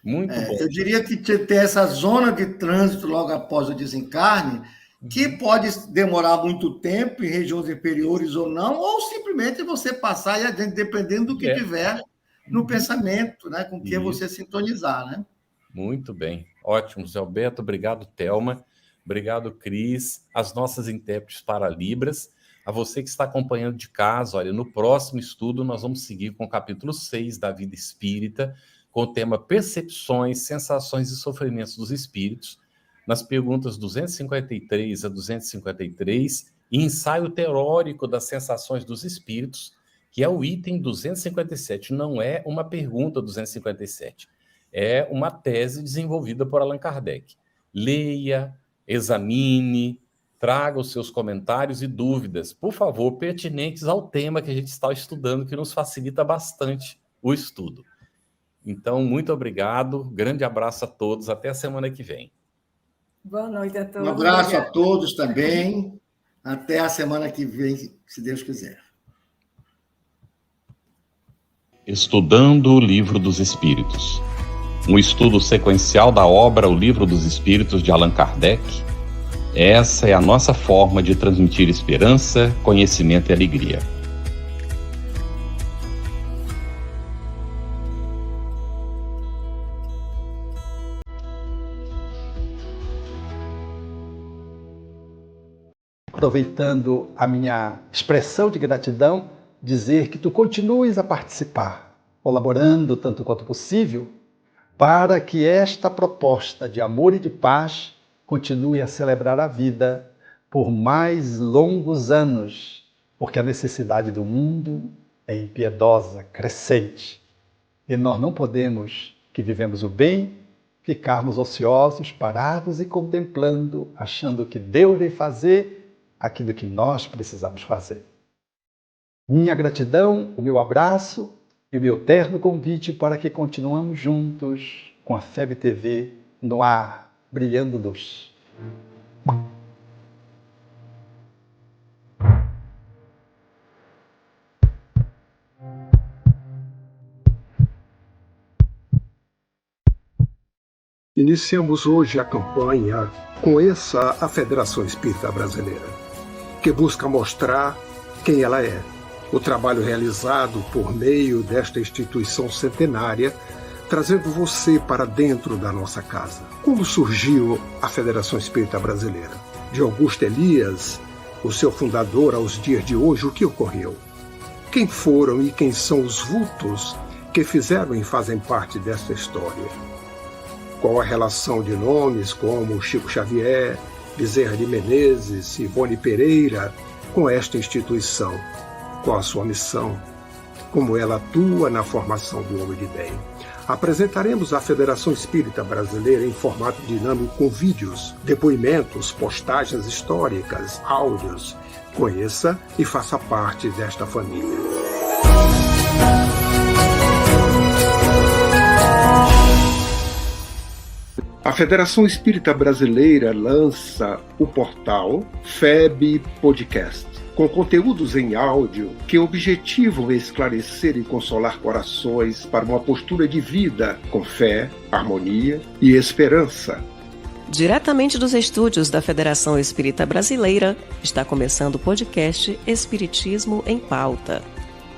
Muito bom. Eu diria que ter essa zona de trânsito logo após o desencarne, que pode demorar muito tempo em regiões inferiores ou não, ou simplesmente você passar e adiante, dependendo do que tiver no pensamento, né, com que você sintonizar, né? Muito bem. Ótimo, Zé Alberto. Obrigado, Thelma. Obrigado, Cris. As nossas intérpretes para Libras. A você que está acompanhando de casa, olha, no próximo estudo nós vamos seguir com o capítulo 6 da Vida Espírita, com o tema Percepções, Sensações e Sofrimentos dos Espíritos, nas perguntas 253 a 253, e ensaio teórico das sensações dos espíritos, que é o item 257. Não é uma pergunta 257. É uma tese desenvolvida por Allan Kardec. Leia, examine, traga os seus comentários e dúvidas, por favor, pertinentes ao tema que a gente está estudando, que nos facilita bastante o estudo. Então, muito obrigado, grande abraço a todos, até a semana que vem. Boa noite a todos. Um abraço a todos também, até a semana que vem, se Deus quiser. Estudando o Livro dos Espíritos. Um estudo sequencial da obra O Livro dos Espíritos de Allan Kardec. Essa é a nossa forma de transmitir esperança, conhecimento e alegria. Aproveitando a minha expressão de gratidão, dizer que tu continues a participar, colaborando tanto quanto possível, para que esta proposta de amor e de paz continue a celebrar a vida por mais longos anos, porque a necessidade do mundo é impiedosa, crescente. E nós não podemos, que vivemos o bem, ficarmos ociosos, parados e contemplando, achando que Deus vai fazer aquilo que nós precisamos fazer. Minha gratidão, o meu abraço e o meu terno convite para que continuemos juntos com a FEB TV no ar, brilhando luz. Iniciamos hoje a campanha Conheça a Federação Espírita Brasileira, que busca mostrar quem ela é. O trabalho realizado por meio desta instituição centenária, trazendo você para dentro da nossa casa. Como surgiu a Federação Espírita Brasileira? De Augusto Elias, o seu fundador, aos dias de hoje, o que ocorreu? Quem foram e quem são os vultos que fizeram e fazem parte desta história? Qual a relação de nomes como Chico Xavier, Bezerra de Menezes, Ivone Pereira com esta instituição? Qual a sua missão? Como ela atua na formação do homem de bem? Apresentaremos a Federação Espírita Brasileira em formato dinâmico com vídeos, depoimentos, postagens históricas, áudios. Conheça e faça parte desta família. A Federação Espírita Brasileira lança o portal FEB Podcast, com conteúdos em áudio que objetivam esclarecer e consolar corações para uma postura de vida com fé, harmonia e esperança. Diretamente dos estúdios da Federação Espírita Brasileira, está começando o podcast Espiritismo em Pauta.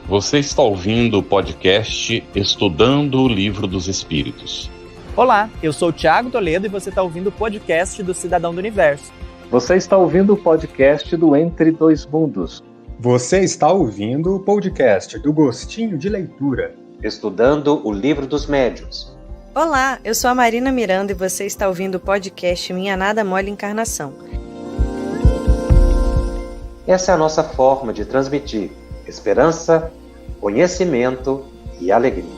Você está ouvindo o podcast Estudando o Livro dos Espíritos. Olá, eu sou o Thiago Toledo e você está ouvindo o podcast do Cidadão do Universo. Você está ouvindo o podcast do Entre Dois Mundos. Você está ouvindo o podcast do Gostinho de Leitura. Estudando o Livro dos Médiuns. Olá, eu sou a Marina Miranda e você está ouvindo o podcast Minha Nada Mole Encarnação. Essa é a nossa forma de transmitir esperança, conhecimento e alegria.